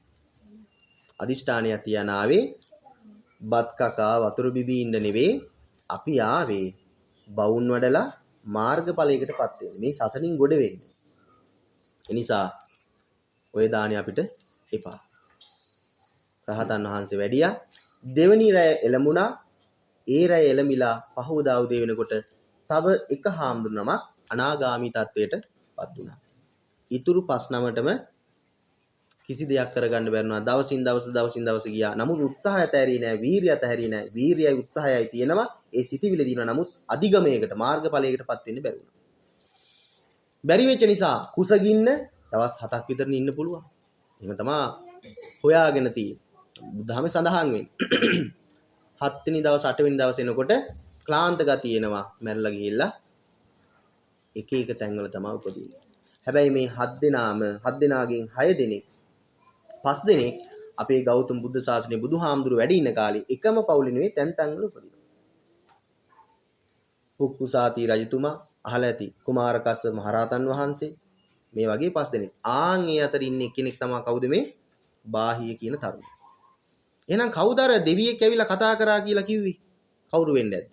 අදිෂ්ඨානයක් තියන ආවේ බත් කකා වතුර බිබී ඉන්න නෙවෙයි. අපි ආවේ බවුන් වඩලා මාර්ගඵලයකටපත් වෙන්න. මේ සසනින් ගොඩ වෙන්න. ඒ නිසා ඔය දානේ අපිට එපා. රහතන් වහන්සේ වැඩියා. දෙවනි රැය එළඹුණා. ඒ රැය එළඹිලා පහවදා උදේ වෙනකොට තව එක හාමුදුරුවෝ නමක් අනාගාමී තත්වයටපත් වුණා. ඉතුරු 5 නමටම කිසි දෙයක් කරගන්න බැරුණා. දවසින් දවස ගියා. නමුත් උත්සාහය ඇතහැරියේ නැහැ. වීරිය ඇතහැරියේ නැහැ. වීරියයි උත්සාහයයි තියෙනවා. ඒ සිටිවිලි දිනනවා. නමුත් අධිගමයකට මාර්ගඵලයකටපත් වෙන්න බැරි වුණා. බැරි වෙච්ච නිසා කුසගින්න දවස් 7ක් විතර ඉන්න පුළුවන්. එහෙම තමයි හොයාගෙන තියෙන්නේ. බුදුහාමේ සඳහන් වෙන්නේ. 7 වෙනි දවස් 8 වෙනි දවස් එනකොට ක්ලාන්ත ගතිය එනවා. මැරලා ගිහිල්ලා එක එක තැන්වල තමයි උපදින්නේ. හැබැයි මේ 7 දෙනාගෙන් 6 දෙනෙක් 5 දෙනෙක් අපේ ගෞතම බුද්ධ ශාසනයේ බුදුහාමුදුරු වැඩි ඉන්න කාලේ එකම පවුලේ නෙවෙයි තැන් වල උපදිනවා. පුක්කුසාති රජතුමා අහලා ඇති කුමාරකස්ස මහරහතන් වහන්සේ මේ වගේ 5 දෙනෙක්. ආන් ඒ අතර ඉන්නේ කෙනෙක් තමයි කවුද මේ බාහිය කියන තරුණයා. එහෙනම් කවුද අර දෙවියෙක් ඇවිල්ලා කතා කරා කියලා කිව්වේ? කවුරු වෙන්නේ නැද්ද?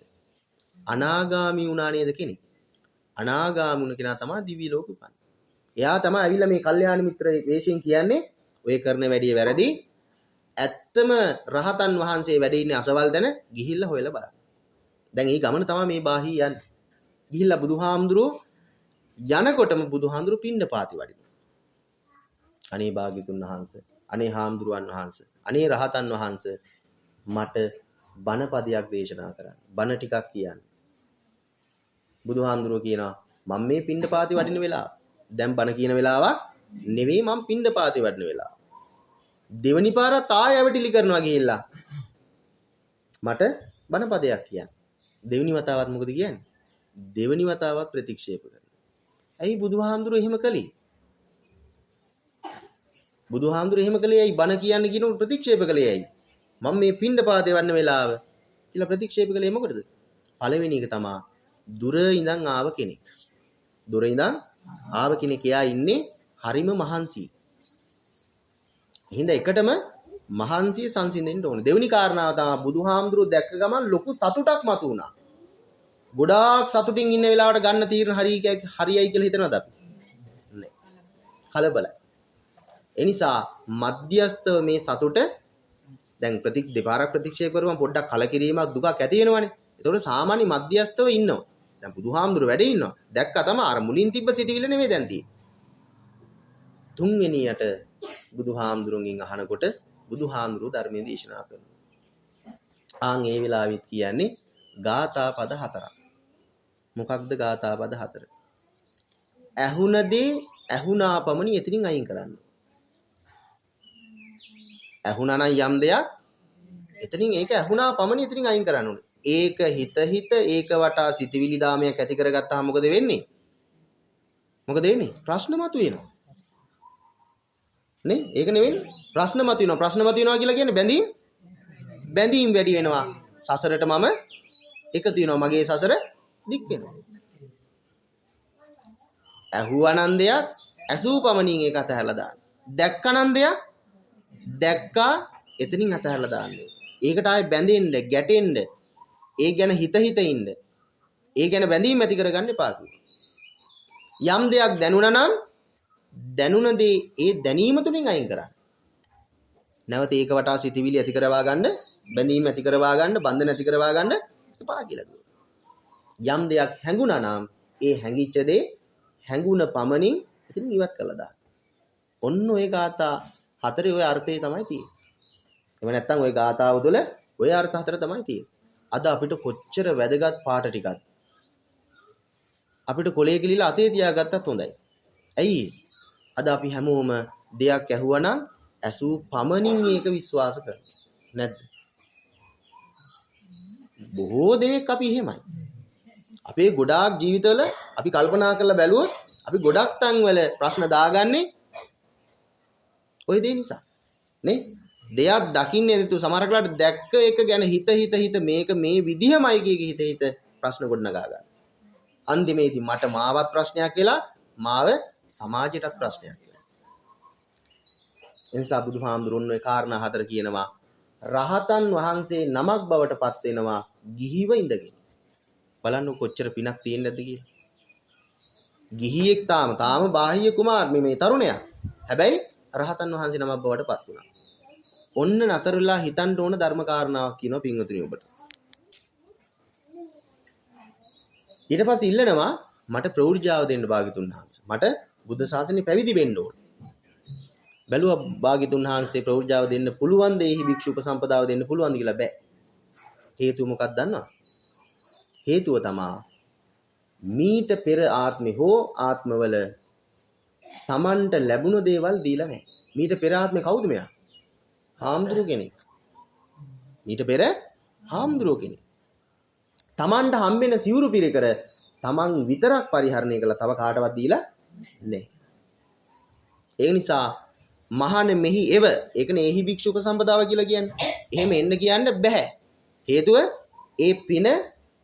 අනාගාමී වුණා නේද කෙනෙක්? අනාගාමී වුණ කෙනා තමයි දිව්‍ය ලෝක උපන්නේ. එයා තමයි ඇවිල්ලා මේ කල්යාණ මිත්‍ර වේශයෙන් කියන්නේ ඔය කරන වැඩේ වැරදි. ඇත්තම රහතන් වහන්සේ වැඩ ඉන්නේ අසවල් දන ගිහිල්ලා හොයලා බලන්න. දැන් මේ ගමන තමයි මේ බාහී යන්නේ. ගිහිල්ලා බුදුහාමුදුරුවෝ යනකොටම බුදුහාමුදුරුවෝ පිණ්ඩපාතේ වඩිනවා. අනේ භාග්‍යතුන් වහන්සේ, අනේ හාමුදුරුවන් වහන්සේ, අනේ රහතන් වහන්සේ මට බණ පදයක් දේශනා කරන්න. බණ ටිකක් කියන්න. බුදුහාමුදුරුවෝ කියනවා මම මේ පිණ්ඩපාතේ වඩින වෙලාව. දැන් බණ කියන වෙලාවක් නෙවෙයි මම පිණ්ඩපාතේ වඩින වෙලාව. දෙවනි පාරත් ආයෙ ඇවිටිලි කරනවා ගිහිල්ලා. මට බණ පදයක් කියන්න. දෙවෙනි වතාවත් මොකද කියන්නේ? දෙවෙනි වතාවත් ප්‍රතික්ෂේප කරනවා. ඇයි බුදුහාමුදුරුවෝ එහෙම කළේ? බුදුහාමුදුරුවෝ එහෙම කළේ ඇයි? බණ කියන්න කියනකොට ප්‍රතික්ෂේප කළේ ඇයි? මම මේ පිණ්ඩපාතේ වඩින වෙලාව කියලා ප්‍රතික්ෂේප කළේ මොකටද? පළවෙනි එක තමයි දුර ඉඳන් ආව කෙනෙක්. දුර ඉඳන් ආව කෙනෙක් එයා ඉන්නේ හරිම මහන්සි. එහෙනම් එකටම මහන්සිය සංසිඳෙන්න ඕනේ. දෙවෙනි කාරණාව තමයි බුදුහාමුදුරුවෝ දැක්ක ගමන් ලොකු සතුටක් මතු වුණා. ගොඩාක් සතුටින් ඉන්න වෙලාවට ගන්න තීරණ හරියයි කියලා හිතනවද අපි? නෑ. කලබලයි. ඒ නිසා මධ්‍යස්තව මේ සතුට දැන් දෙපාරක් ප්‍රතික්ෂේප කරුවම පොඩ්ඩක් කලකිරීමක් දුකක් ඇති වෙනවනේ. ඒතකොට සාමාන්‍ය මධ්‍යස්තව ඉන්නවා. දැන් බුදුහාමුදුරුවෝ වැඩ ඉන්නවා. දැක්කා තමයි අර මුලින් තිබ්බ සිතිවිල්ල නෙමෙයි දැන් තියෙන්නේ. තුන්වෙනියට බුදුහාමුදුරුවන්ගෙන් අහනකොට බුදුහාමුදුරුවෝ ධර්මයේ දේශනා කරනවා. ආන් ඒ වෙලාවෙත් කියන්නේ ගාථා පද 4ක්. මොකක්ද ගාථා පද 4? ඇහුණ දේ ඇහුණා පමණි එතනින් අයින් කරන්න. ඇහුණා නම් යම් දෙයක් එතනින් ඒක ඇහුණා පමණි එතනින් අයින් කරන්න ඕනේ. ඒක හිත ඒක වටා සිතවිලි දාමයක් ඇති කරගත්තාම මොකද වෙන්නේ? ප්‍රශ්න මතුවෙනවා. නේ? ඒක නෙවෙයි ප්‍රශ්න මතුවෙනවා. ප්‍රශ්න මතුවෙනවා කියලා කියන්නේ බැඳීම් වැඩි වෙනවා. සසරට මම එකතු වෙනවා. මගේ සසර දික් වෙනවා. ඇහුවනන්දයක් ඇසූ පමණින් ඒක අතහැරලා දාන්න. දැක්කනන්දයක් දැක්කා එතනින් අතහැරලා දාන්න. ඒකට ආයේ බැඳෙන්න, ගැටෙන්න, ඒ ගැන හිත ඉන්න. ඒ ගැන බැඳීම් ඇති කරගන්න එපා කිව්වා. යම් දෙයක් දැනුණා නම් දැනුණ දේ ඒ දැනීම තුලින් අයින් කරන්න. නැවත ඒක වටා සිතිවිලි ඇති කරවා ගන්න, බැඳීම් ඇති කරවා ගන්න, බන්ධන ඇති කරවා ගන්න එපා කියලා කිව්වා. යම් දෙයක් හැඟුණා නම් ඒ හැඟිච්ච දේ හැඟුණ පමණින් ඉතින් ඉවත් කළා දාන්න. ඔන්න ඔය ગાථා හතරේ ඔය අර්ථය තමයි තියෙන්නේ. එහෙම නැත්නම් ඔය ગાථාව තුළ ඔය අර්ථ හතර තමයි තියෙන්නේ. අද අපිට කොච්චර වැදගත් පාට ටිකක්ද. අපිට කොලේ ගිලිලා අතේ තියාගත්තත් හොඳයි. ඇයි? අද අපි හැමෝම දෙයක් ඇහුවනම් ඇසූ පමණින් ඒක විශ්වාස කරනවා. නැද්ද? බොහෝ දෙනෙක් අපි එහෙමයි. අපේ ගොඩාක් ජීවිතවල අපි කල්පනා කරලා බැලුවොත් අපි ගොඩක් තැන්වල ප්‍රශ්න දාගන්නේ ওই දේ නිසා. නේ? දෙයක් දකින්නේ නැතුව සමහර කලකට දැක්ක එක ගැන හිත මේක මේ විදිහමයි කියකි හිත ප්‍රශ්න ගොඩනගා ගන්න. අන්තිමේදී මට මාවත් ප්‍රශ්නයක් කියලා මාව සමාජයටත් ප්‍රශ්නයක් කියලා. එනිසා බුදුහාමුදුරුවෝ ඔය කාරණා හතර කියනවා රහතන් වහන්සේ නමක් බවට පත් වෙනවා ගිහිව ඉඳගෙන. බලන්න කොච්චර පිනක් තියෙන්නේ නැද්ද කියලා. ගිහියෙක් තාම බාහිය කුමාර මේ තරුණයා. හැබැයි රහතන් වහන්සේ නමක් බවට පත් වුණා. ඔන්න නතරලා හිතන්න ඕන ධර්ම කාරණාවක් කියනවා පින්වතුනි ඔබට. ඊට පස්සේ ඉල්ලනවා මට ප්‍රවෘජාව දෙන්න භාග්‍යතුන් වහන්සේ. මට බුද්ධ ශාසනය පැවිදි වෙන්න ඕන. බැලුවා භාග්‍යතුන් වහන්සේ ප්‍රවෘජාව දෙන්න පුළුවන් දෙහි භික්ෂු උපසම්පදාව දෙන්න පුළුවන්ද කියලා බෑ. හේතුව මොකක්ද දන්නවද? හේතුව තමයි මීට පෙර ආත්මේ හෝ ආත්මවල Tamanට ලැබුණ දේවල් දීලා නැහැ. මීට පෙර ආත්මේ කවුද මෙයා? හාමුදුරු කෙනෙක්. ඊට පෙර හාමුදුරුව කෙනෙක්. Tamanට හම්බෙන සිවුරු පිරකර Taman විතරක් පරිහරණය කළා තව කාටවත් දීලා නැහැ. ඒ නිසා මහානේ මෙහි එව ඒකනේ එහි භික්ෂු උපසම්පදාව කියලා කියන්නේ. එහෙම එන්න කියන්න බෑ. හේතුව ඒ පින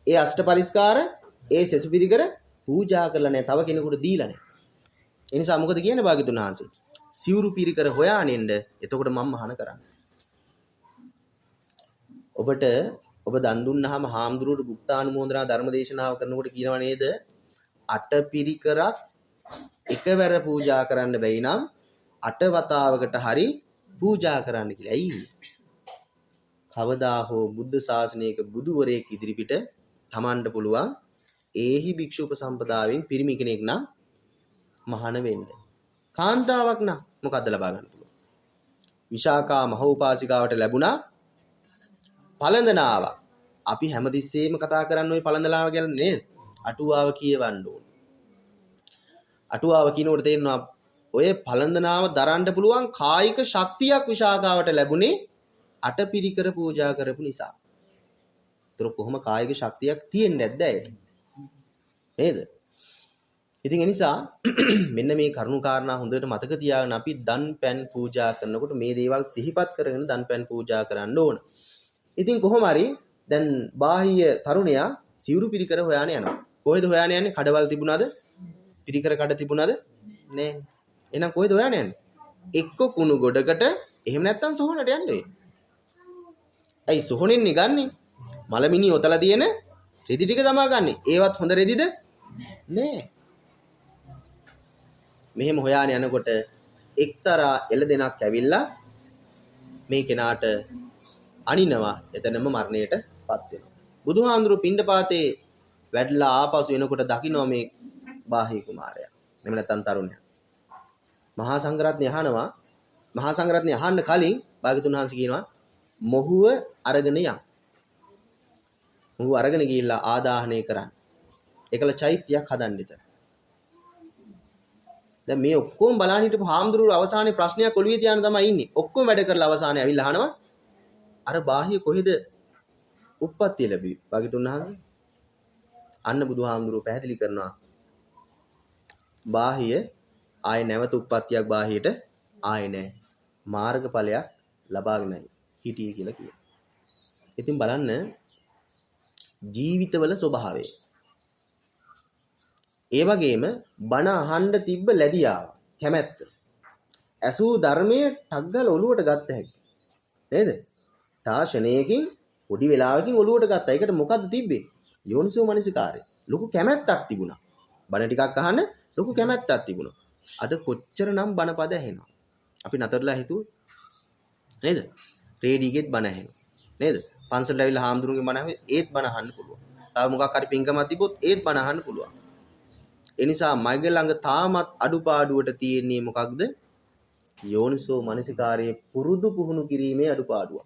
ඒ අෂ්ට පරිස්කාර ඒ සෙසු පිරිකර පූජා කරලා නැහැ. තව කෙනෙකුට දීලා නැහැ. ඒ නිසා මොකද කියන්නේ භාග්‍යතුන් වහන්සේ? සිවුරු පිරිකර හොයානෙන්න එතකොට මම මහාන කරන්නේ. ඔබ දන් දුන්නාම හාමුදුරුවෝ බුක්තානුමෝදනා ධර්ම දේශනාව කරනකොට කියනව නේද? අට පිරිකරක් එකවර පූජා කරන්න බැයි නම් අට වතාවකට හරි පූජා කරන්න කියලා. ඇයි? කවදා හෝ බුද්ධ ශාසනයක බුදුවරයෙක් ඉදිරිපිට තමන්ට පුළුවන් ඒහි භික්ෂු උපසම්පදාවෙන් පිරිමි කෙනෙක් නම් මහාන වෙන්න. කාන්තාවක් නම් මොකද්ද ලබා ගන්න පුළුවන්? විශාකා මහෝපාසිකාවට ලැබුණා පළඳනාවක්. අපි හැමතිස්සෙම කතා කරන්නේ ওই පළඳනාව ගැන නේද? අටුවාව කියවන්න ඕන. අටුවාව කියනකොට තේරෙනවා ඔය පළඳනාව දරන්න පුළුවන් කායික ශක්තියක් විශාකාවට ලැබුණේ අටපිරිකර පූජා කරපු නිසා. ඒතර කොහොම කායික ශක්තියක් තියෙන්නේ නැද්ද ඇයට? නේද? ඉතින් ඒ නිසා මෙන්න මේ කරුණු කාරණා හොඳට මතක තියාගෙන අපි දන් පැන් පූජා කරනකොට මේ දේවල් සිහිපත් කරගෙන දන් පැන් පූජා කරන්න ඕන. ඉතින් කොහොම හරි දැන් බාහිය තරුණයා සිවුරු පිරිකර හොයාන යනවා. කොහෙද හොයාන යන්නේ? කඩවල් තිබුණාද? පිරිකර කඩ තිබුණාද? නෑ. එහෙනම් කොහෙද හොයාන යන්නේ? එක්ක කුණු ගොඩකට එහෙම නැත්නම් සොහනට යන්නේ. ඇයි සොහනෙන්නේ ගන්නෙ? මලමිනි ඔතලා තියෙන රෙදි ටික තමා ගන්නෙ. ඒවත් හොඳ රෙදිද? නෑ. මෙහෙම හොයාන යනකොට එක්තරා එළදෙනක් ඇවිල්ලා මේ කෙනාට අනිනවා. එතනම මරණයටපත් වෙනවා. බුදුහාඳුරු පිණ්ඩපාතේ වැඩලා ආපසු එනකොට දකින්න මේ බාහී කුමාරයා. එහෙම නැත්නම් තරුණයා. මහා සංඝරත්නය අහනවා. මහා සංඝරත්නය අහන්න කලින් භාග්‍යතුන් වහන්සේ කියනවා මොහුව අරගෙන යන්න. මොහුව අරගෙන ගිහිල්ලා ආදාහනය කරන්න. ඒකල චෛත්‍යයක් හදන්න ඉතින්. දැන් මේ ඔක්කොම බලන්න හිටපු හාමුදුරුවෝ අවසානයේ ප්‍රශ්නයක් ඔළුවේ තියාගෙන තමයි ඉන්නේ. ඔක්කොම වැඩ කරලා අවසානයේ ඇවිල්ලා අහනවා අර බාහිය කොහෙද උප්පත්තිය ලැබුවේ? භාග්‍යතුන් වහන්සේ අන්න බුදුහාමුදුරුවෝ පැහැදිලි කරනවා බාහිය ආයේ නැවත උප්පත්තියක් බාහියට ආයේ නැහැ. මාර්ගඵලයක් ලබාගෙනයි හිටියේ කියලා කියනවා. ඉතින් බලන්න ජීවිතවල ස්වභාවය. ඒ වගේම බණ අහන්න තිබ්බ ලැබියාව කැමැත්ත. ඇසූ ධර්මයේ ටග්ගල ඔලුවට ගත්ත හැකි. නේද? තාෂණයකින් පොඩි වෙලාවකින් ඔලුවට ගත්තා. ඒකට මොකද්ද තිබ්බේ? යෝනිසෝ මනසිකාරය. ලොකු කැමැත්තක් තිබුණා. බණ ටිකක් අහන්න ලොකු කැමැත්තක් තිබුණා. අද කොච්චරනම් බණපද ඇහෙනවා. අපි නතරලා හිතුවොත් නේද? රේඩියෝගෙත් බණ ඇහෙනවා. නේද? පන්සලට ඇවිල්ලා හාමුදුරුවන්ගේ බණ ඇහුවේ ඒත් බණ අහන්න පුළුවන්. තව මොකක් හරි පින්කමක් තිබ්බොත් ඒත් බණ අහන්න පුළුවන්. ඒ නිසා මගේ ළඟ තාමත් අඩුපාඩුවට තියෙන්නේ මොකක්ද? යෝනිසෝ මනසිකාරයේ පුරුදු පුහුණු කිරීමේ අඩුපාඩුවක්.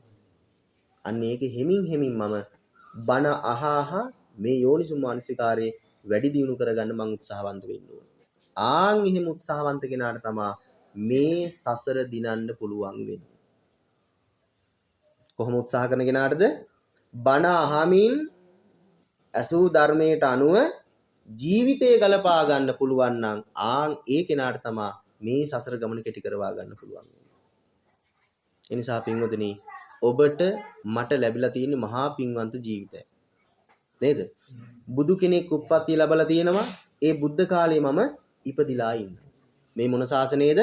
අන්න ඒක හිමින් මම බණ අහහ මේ යෝනිසෝ මනසිකාරයේ වැඩි දියුණු කරගන්න මම උත්සාහවන්ත වෙන්න ඕන. ආන් එහෙම උත්සාහවන්ත කෙනාට තමයි මේ සසර දිනන්න පුළුවන් වෙන්නේ. කොහොම උත්සාහ කරන කෙනාටද? බණ අහමින් අසූ ධර්මයට අනුව ජීවිතය ගලපා ගන්න පුළුවන් නම් ආන් ඒ කෙනාට තමයි මේ සසර ගමන කෙටි කරවා ගන්න පුළුවන්. ඒ නිසා පින්වතුනි ඔබට මට ලැබිලා තියෙන මහා පින්වන්ත ජීවිතය. නේද? බුදු කෙනෙක් උප්පත්තිය ලැබලා තියෙනවා. ඒ බුද්ධ කාලේ මම ඉපදිලා ඉන්නවා. මේ මොන ශාසනයේද?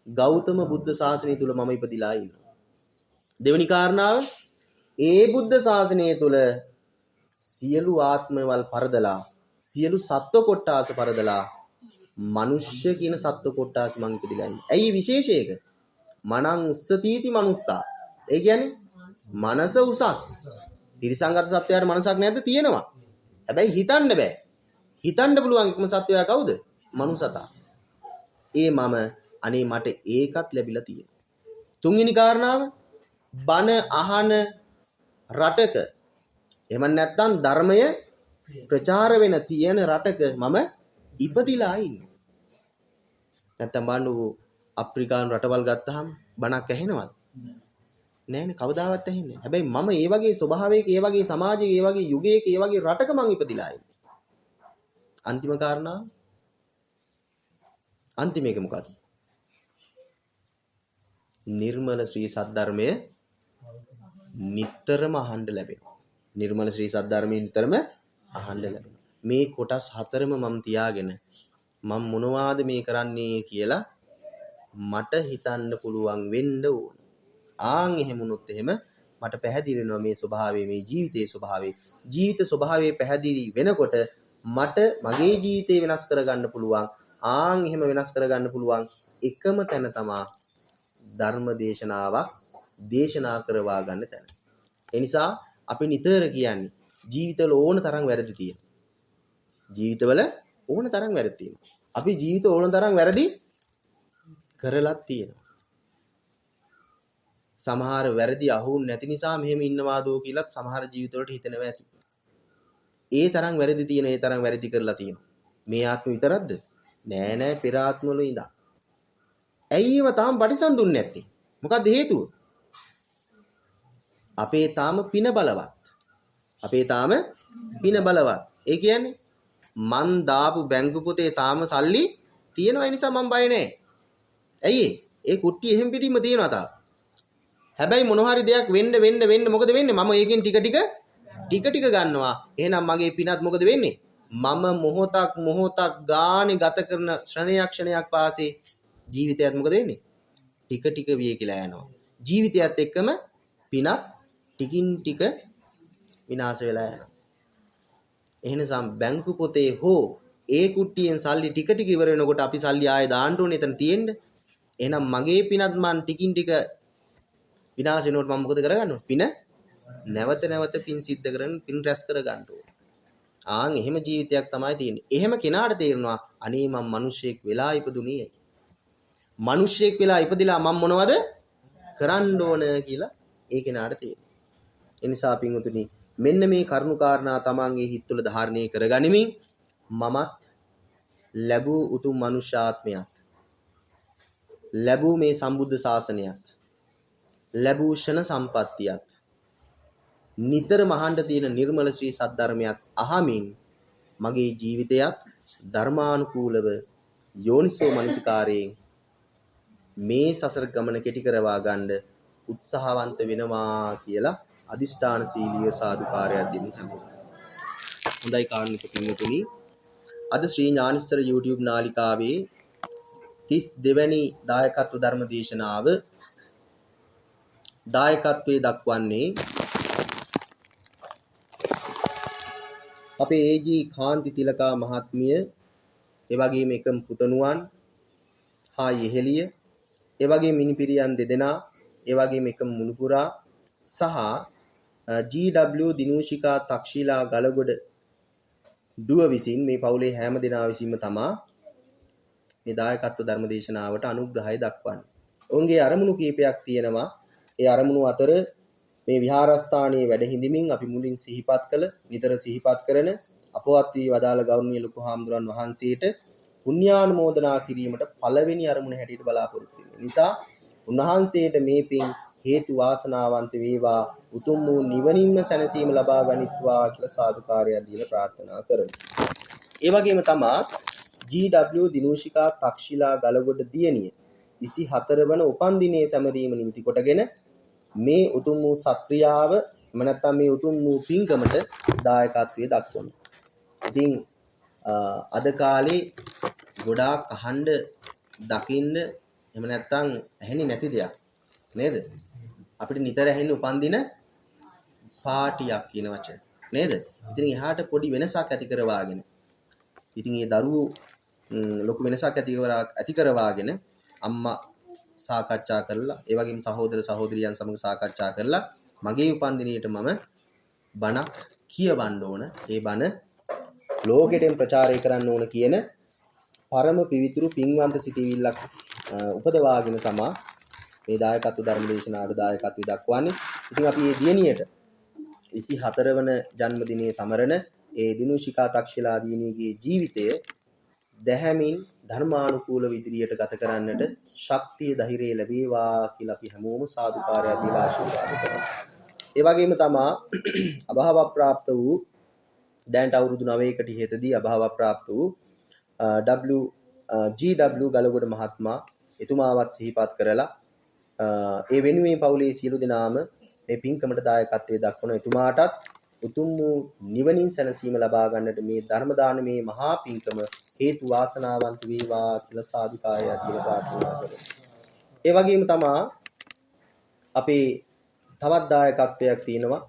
ගෞතම බුද්ධ ශාසනය තුල මම ඉපදිලා ඉන්නවා. දෙවෙනි කාරණාව ඒ බුද්ධ ශාසනය තුල සියලු ආත්මවල පරදලා සියලු සත්ව කොට්ටාස පරදලා මනුෂ්‍ය කියන සත්ව කොට්ටාස මං ඉපදිලා ඉන්නේ. ඇයි විශේෂයක? මනං උස්සතිති මනුස්සා. ඒ කියන්නේ මනස උසස්. තිරිසංගත සත්වයාට මනසක් නැද්ද? තියෙනවා. හැබැයි හිතන්න බෑ. හිතන්න පුළුවන් එකම සත්වයා කවුද? මනුසතා. ඒ මම අනේ මට ඒකත් ලැබිලා තියෙනවා. තුන්වෙනි කාරණාව බණ අහන රටක එහෙම නැත්නම් ධර්මය ප්‍රචාර වෙන තියෙන රටක මම ඉපදිලා ඉන්නේ. නැත්නම් බලන්න අප්‍රිකානු රටවල් ගත්තාම බණක් ඇහෙනවද? නෑනේ කවදාවත් ඇහෙන්නේ. හැබැයි මම ඒ වගේ ස්වභාවයක, ඒ වගේ සමාජයක, ඒ වගේ යුගයක, ඒ වගේ රටක මං ඉපදිලා ඉන්නේ. අන්තිම කාරණා අන්තිම එක මොකක්ද? නිර්මල ශ්‍රී සද්ධර්මය නිතරම අහන්න ලැබෙනවා. නිර්මල ශ්‍රී සද්ධර්මය නිතරම අහන්න ලැබෙනවා. මේ කොටස් හතරම මම තියාගෙන මම මොනවාද මේ කරන්නේ කියලා මට හිතන්න පුළුවන් වෙන්න ඕන. ආන් එහෙම වුණොත් එහෙම මට පැහැදිලි වෙනවා මේ ස්වභාවය, මේ ජීවිතයේ ස්වභාවය. ජීවිත ස්වභාවය පැහැදිලි වෙනකොට මට මගේ ජීවිතේ වෙනස් කරගන්න පුළුවන්. ආන් එහෙම වෙනස් කරගන්න පුළුවන් එකම තැන තමයි ධර්ම දේශනාවක් දේශනා කරවා ගන්න තැන. ඒ නිසා අපි නිතර කියන්නේ ජීවිතවල ඕන තරම් වැරදි තියෙනවා. ජීවිතවල ඕන තරම් වැරදි තියෙනවා. අපි ජීවිත ඕන තරම් වැරදි කරලත් තියෙනවා. සමහර වැරදි අහුන්නේ නැති නිසා මෙහෙම ඉන්නවාදෝ කියලාත් සමහර ජීවිතවලට හිතෙනවා ඇති. ඒ තරම් වැරදි තියෙන, ඒ තරම් වැරදි කරලා තියෙනවා. මේ ආත්ම විතරක්ද? නෑ පෙර ආත්මවල ඉඳන්. ඇයි ඒව තාම පරිසම් දුන්නේ නැත්තේ? මොකද්ද හේතුව? අපේ තාම පින බලවත්. අපේ තාම පින බලවත්. ඒ කියන්නේ මන් දාපු බැංකු පොතේ තාම සල්ලි තියෙනවා. ඒ නිසා මම බය නෑ. ඇයි ඒ කුට්ටිය එහෙම් පිටින්ම තියෙනවා තාම. හැබැයි මොන හරි දෙයක් වෙන්න මොකද වෙන්නේ? මම ඒකෙන් ටික ගන්නවා. එහෙනම් මගේ පිනත් මොකද වෙන්නේ? මම මොහොතක් ගානේ ගත කරන ක්ෂණයක් පාසේ ජීවිතයත් මොකද වෙන්නේ? ටික විය කියලා යනවා. ජීවිතයත් එක්කම පිනත් ටිකින් ටික විනාශ වෙලා යනවා. එහෙනම් බැංකු පොතේ හෝ ඒ කුට්ටියෙන් සල්ලි ටික ඉවර වෙනකොට අපි සල්ලි ආයෙ දාන්න ඕනේ එතන තියෙන්න. එහෙනම් මගේ පිනත් මන් ටිකින් ටික විනාශ වෙනකොට මම මොකද කරගන්න ඕනේ? පින නැවත පින් සිද්ධ කරගෙන පින් රැස් කර ගන්න ඕනේ. ආන් එහෙම ජීවිතයක් තමයි තියෙන්නේ. එහෙම කෙනාට තේරෙනවා අනේ මම මිනිස්සෙක් වෙලා ඉපදුනේ ඇයි? මිනිස්සෙක් වෙලා ඉපදිලා මම මොනවද කරන්න ඕන කියලා ඒ කෙනාට තේරෙනවා. ඒ නිසා පින්වතුනි මෙන්න මේ කරුණු කාරණා තමන්ගේ හිත තුළ ධාරණය කරගනිමින් මමත් ලැබූ උතුම් මනුෂ්‍යාත්මයක් ලැබූ මේ සම්බුද්ධ ශාසනයත් ලැබූ ෂණ සම්පත්තියත් නිතර මහන්න තියෙන නිර්මල ශ්‍රී සද්ධර්මයත් අහමින් මගේ ජීවිතයත් ධර්මානුකූලව යෝනිසෝ මනසිකාරයෙන් මේ සසර ගමන කෙටි කරවා ගන්න උත්සාහවන්ත වෙනවා කියලා අදිෂ්ඨාන සීලිය සාදුකාරයක් දෙන්න හැමෝම. හොඳයි කාරණික පින්තුනි. අද ශ්‍රී ඥානිස්සර YouTube නාලිකාවේ 32 වෙනි දායකත්ව ධර්ම දේශනාව දායකත්වයේ දක්වන්නේ අපේ ඒජී කාන්ති තිලකා මහත්මිය, ඒ වගේම එකම පුතණුවන් හා යෙහෙළිය, ඒ වගේම මිනිපිරියන් දෙදෙනා, ඒ වගේම එකම මුණුපුරා සහ GW දිනූෂිකා තක්ෂිලා ගලගොඩ දුව විසින් මේ පවුලේ හැම දෙනා විසින්ම තමා මේ දායකත්ව ධර්මදේශනාවට අනුග්‍රහය දක්වන්නේ. ඔවුන්ගේ අරමුණු කීපයක් තියෙනවා. ඒ අරමුණු අතර මේ විහාරස්ථානයේ වැඩ හිඳමින් අපි මුලින් සිහිපත් කළ, නිතර සිහිපත් කරන අපවත් වී වදාළ ගෞරවනීය ලොකු හාමුදුරන් වහන්සේට පුණ්‍යානුමෝදනා කිරීමට පළවෙනි අරමුණ හැටියට බලාපොරොත්තු වෙනවා. නිසා උන්වහන්සේට මේ පින් හේතු වාසනාවන්ත වේවා, උතුම් වූ නිවනින්ම සැනසීම ලබා ගනිත්වා කියලා සාදුකාරයක් දීලා ප්‍රාර්ථනා කරමු. ඒ වගේම තමා GW දිනූෂිකා තක්ෂිලා ගලගොඩ දියණිය 24 වන උපන්දිනයේ සැමරීම නිමිති කොටගෙන මේ උතුම් වූ සත්‍ක්‍රියාව එම නැත්නම් මේ උතුම් වූ පින්කමට දායකත්වයේ දක්වනවා. ඉතින් අද කාලේ ගොඩාක් අහන්න දකින්න එහෙම නැත්නම් ඇහෙන්නේ නැති දෙයක් නේද? අපිට නිතර ඇහෙන උපන්දින පාටියක් කියන වචන නේද? ඉතින් එහාට පොඩි වෙනසක් ඇති කරවාගෙන ඉතින් මේ දරුවෝ ලොකු වෙනසක් ඇති කරවාගෙන අම්මා සාකච්ඡා කරලා ඒ වගේම සහෝදර සහෝදරියන් සමග සාකච්ඡා කරලා මගේ උපන්දිනේට මම බණක් කියවන්න ඕන. ඒ බණ ලෝකෙටම ප්‍රචාරය කරන්න ඕන කියන පරම පිවිතුරු පින්වන්ත සිටිවිල්ලක් උපදවාගෙන තමා මේ දායකත්ව ධර්මදේශනාවට දායකත්වය දක්වන්නේ. ඉතින් අපි මේ දියණියට 24 වන ජන්මදිනයේ සමරන ඒ දිනූෂිකා තක්ෂිලා දියණියගේ ජීවිතය දැහැමින් ධර්මානුකූලව ඉදිරියට ගත කරන්නට ශක්තිය ධෛර්යය ලැබේවා කියලා අපි හැමෝම සාදුකාරයක් දීලා ආශිර්වාද කරනවා. ඒ වගේම තමා අභාව ප්‍රාප්ත වූ දැනට අවුරුදු 9කට ඉහතදී අභාව ප්‍රාප්ත වූ GW ගලගොඩ මහත්මයා එතුමාවත් සිහිපත් කරලා ඒ වෙනුවෙන් පවුලේ සියලු දෙනාම මේ පින්කමට දායකත්වයේ දක්වන එතුමාටත් උතුම් වූ නිවනින් සැනසීම ලබා ගන්නට මේ ධර්ම දානමේ මහා පින්කම හේතු වාසනාවන්ත වේවා කියලා සාදුකාරයක් දීලා ප්‍රාර්ථනා කරමු. ඒ වගේම තමා අපේ තවත් දායකත්වයක් තියෙනවා.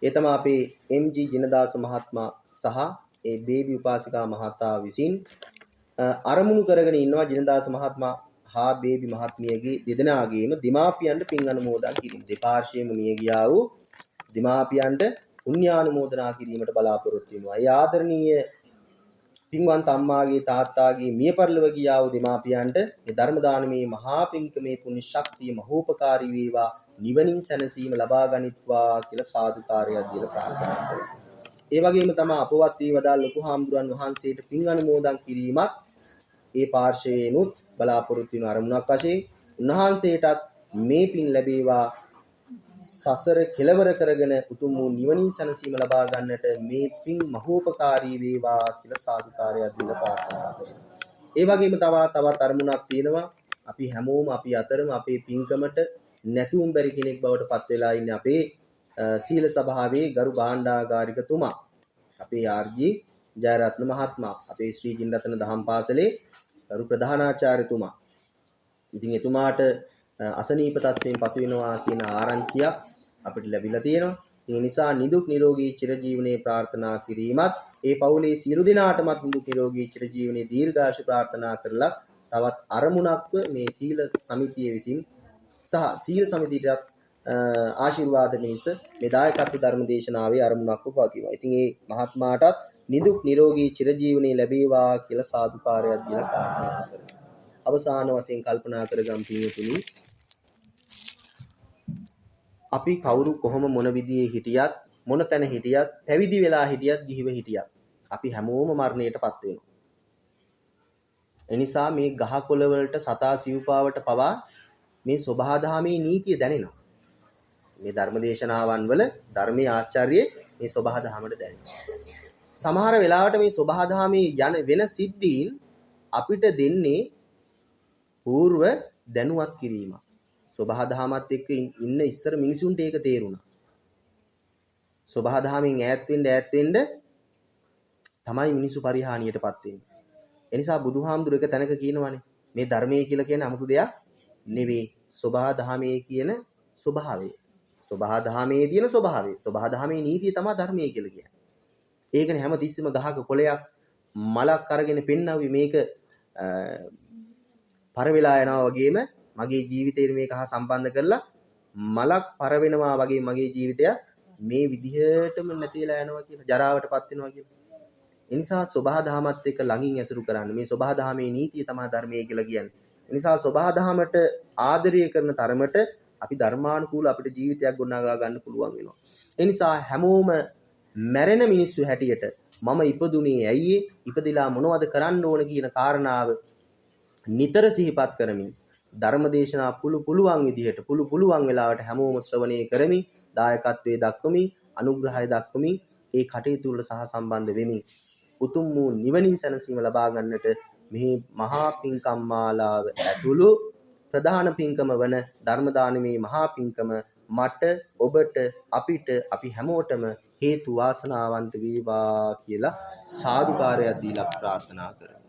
ඒ තමයි අපේ MG ජිනදාස මහත්මයා සහ ඒ බේබි උපාසිකා මහතා විසින් අරමුණු කරගෙන ඉන්නවා ජිනදාස මහත්මයා හා බේබි මහත්මියගේ දෙදෙනාගේම දීමාපියන්ට පින් අනුමෝදන් කිරීම. දෙපාර්ශ්වයේම මිය ගියා වූ දීමාපියන්ට පුණ්‍යානුමෝදනා කිරීමට බලාපොරොත්තු වෙනවා. ඒ ආදරණීය පින්වන්ත අම්මාගේ තාත්තාගේ මිය පරලොව ගියා වූ දීමාපියන්ට මේ ධර්ම දානමේ මහා පින්කමේ පුණ්‍ය ශක්තිය මහෝපකාරී වේවා, නිවනින් සැනසීම ලබා ගනිත්වා කියලා සාදුකාරයක් දීලා ප්‍රාර්ථනා කරනවා. ඒ වගේම තමයි අපවත් වී වදාළ ලොකු හාමුදුරන් වහන්සේට පින් අනුමෝදන් කිරීමත් ඒ පාර්ශවයෙන්ුත් බලාපොරොත්තු වෙන අරමුණක් වශයෙන් උන්වහන්සේටත් මේ පින් ලැබේවා, සසර කෙලවර කරගෙන උතුම් වූ නිවනින් සැනසීම ලබා ගන්නට මේ පින් මහෝපකාරී වේවා කියලා සාදුකාරයක් දීලා ප්‍රාර්ථනා කරනවා. ඒ වගේම තවත් අරමුණක් තියෙනවා. අපි හැමෝම අපි අතරම අපේ පින්කමට නැතුම් බැරි කෙනෙක් බවට පත් වෙලා ඉන්නේ අපේ සීල සභාවේ ගරු භාණ්ඩාගාරිකතුමා, අපේ ආර්.ජී. ජයරත්න මහත්මයා, අපේ ශ්‍රී ජිනරතන දහම් පාසලේ ගරු ප්‍රධානාචාර්යතුමා. ඉතින් එතුමාට අසනීප තත්වයෙන් පසු වෙනවා කියන ආරංචියක් අපිට ලැබිලා තියෙනවා. ඒ නිසා නිදුක් නිරෝගී චිරජීවනයේ ප්‍රාර්ථනා කිරීමත් ඒ පවුලේ සියලු දෙනාටමත් නිදුක් නිරෝගී චිරජීවනයේ දීර්ඝාෂ ප්‍රාර්ථනා කරලා තවත් අරමුණක්ව මේ සීල සමිතිය විසින් සහ සීල සමිතියට ආශිර්වාද මිස මේ දායකත්ව ධර්ම දේශනාවේ අරමුණක්ව පවතිනවා. ඉතින් මේ මහත්මයාටත් නිදුක් නිරෝගී චිරජීවනයේ ලැබේවා කියලා සාදුකාරයක් දීලා ප්‍රාර්ථනා කරනවා. අවසාන වශයෙන් කල්පනා කරගම් පින්තුනි, අපි කවුරු කොහොම මොන විදිහේ හිටියත්, මොන තැන හිටියත්, පැවිදි වෙලා හිටියත්, ගිහිව හිටියත් අපි හැමෝම මරණයටපත් වෙනවා. එනිසා මේ ගහකොළ වලට සතා සිව්පාවට පවා මේ සබහාදහමේ නීතිය දැනෙනවා. මේ ධර්මදේශනාවන් වල ධර්මයේ ආශ්චර්යයේ මේ සබහාදහමට දැනෙනවා. සමහර වෙලාවට මේ සබහාදහමේ යන වෙන සිද්ධීන් අපිට දෙන්නේ పూర్ව දැනුවත් කිරීමක්. සබහාදහමත් එක්ක ඉන්න ඉස්සර මිනිසුන්ට ඒක තේරුණා. සබහාදහමෙන් ඈත් වෙන්න තමයි මිනිසු පරිහානියටපත් වෙන්නේ. එනිසා බුදුහාමුදුර එක තැනක කියනවානේ මේ ධර්මයේ කියලා කියන්නේ 아무තු දෙයක් නෙවෙයි. සබහාදහමේ කියන ස්වභාවය. සබහා දහමේ තියෙන ස්වභාවය. සබහා දහමේ නීතිය තමයි ධර්මයේ කියලා කියන්නේ. ඒකනේ හැම තිස්සෙම ගහක කොළයක් මලක් අරගෙන පෙන්නවි මේක පර වෙලා යනවා වගේම මගේ ජීවිතේ මේක හා සම්බන්ධ කරලා මලක් පර වෙනවා වගේ මගේ ජීවිතය මේ විදිහටම නැති වෙලා යනවා කියලා ජරාවටපත් වෙනවා කියලා. ඒ නිසා සබහා දහමත් එක්ක ළඟින් ඇසුරු කරන්න. මේ සබහා දහමේ නීතිය තමයි ධර්මයේ කියලා කියන්නේ. ඒ නිසා සබහා දහමට ආදරය කරන තරමට අපි ධර්මානුකූල අපිට ජීවිතයක් ගොඩනගා ගන්න පුළුවන් වෙනවා. ඒ නිසා හැමෝම මැරෙන මිනිස්සු හැටියට මම ඉපදුනේ ඇයි ඉපදිලා මොනවද කරන්න ඕන කියන කාරණාව නිතර සිහිපත් කරමින් ධර්මදේශනා පුළුවන් විදිහට පුළුවන් වෙලාවට හැමෝම ශ්‍රවණය කරමින් දායකත්වයේ දක්වමින් අනුග්‍රහය දක්වමින් ඒ කටයුතු වල සහ සම්බන්ධ වෙමින් උතුම් වූ නිවනින් සැනසීම ලබා ගන්නට මේ මහා පින්කම් මාලාව ඇතුළු ප්‍රධාන පින්කම වන ධර්ම දානමේ මහා පින්කම මට ඔබට අපිට අපි හැමෝටම හේතු වාසනාවන්ත වේවා කියලා සාදුකාරයක් දීලා ප්‍රාර්ථනා කරමු.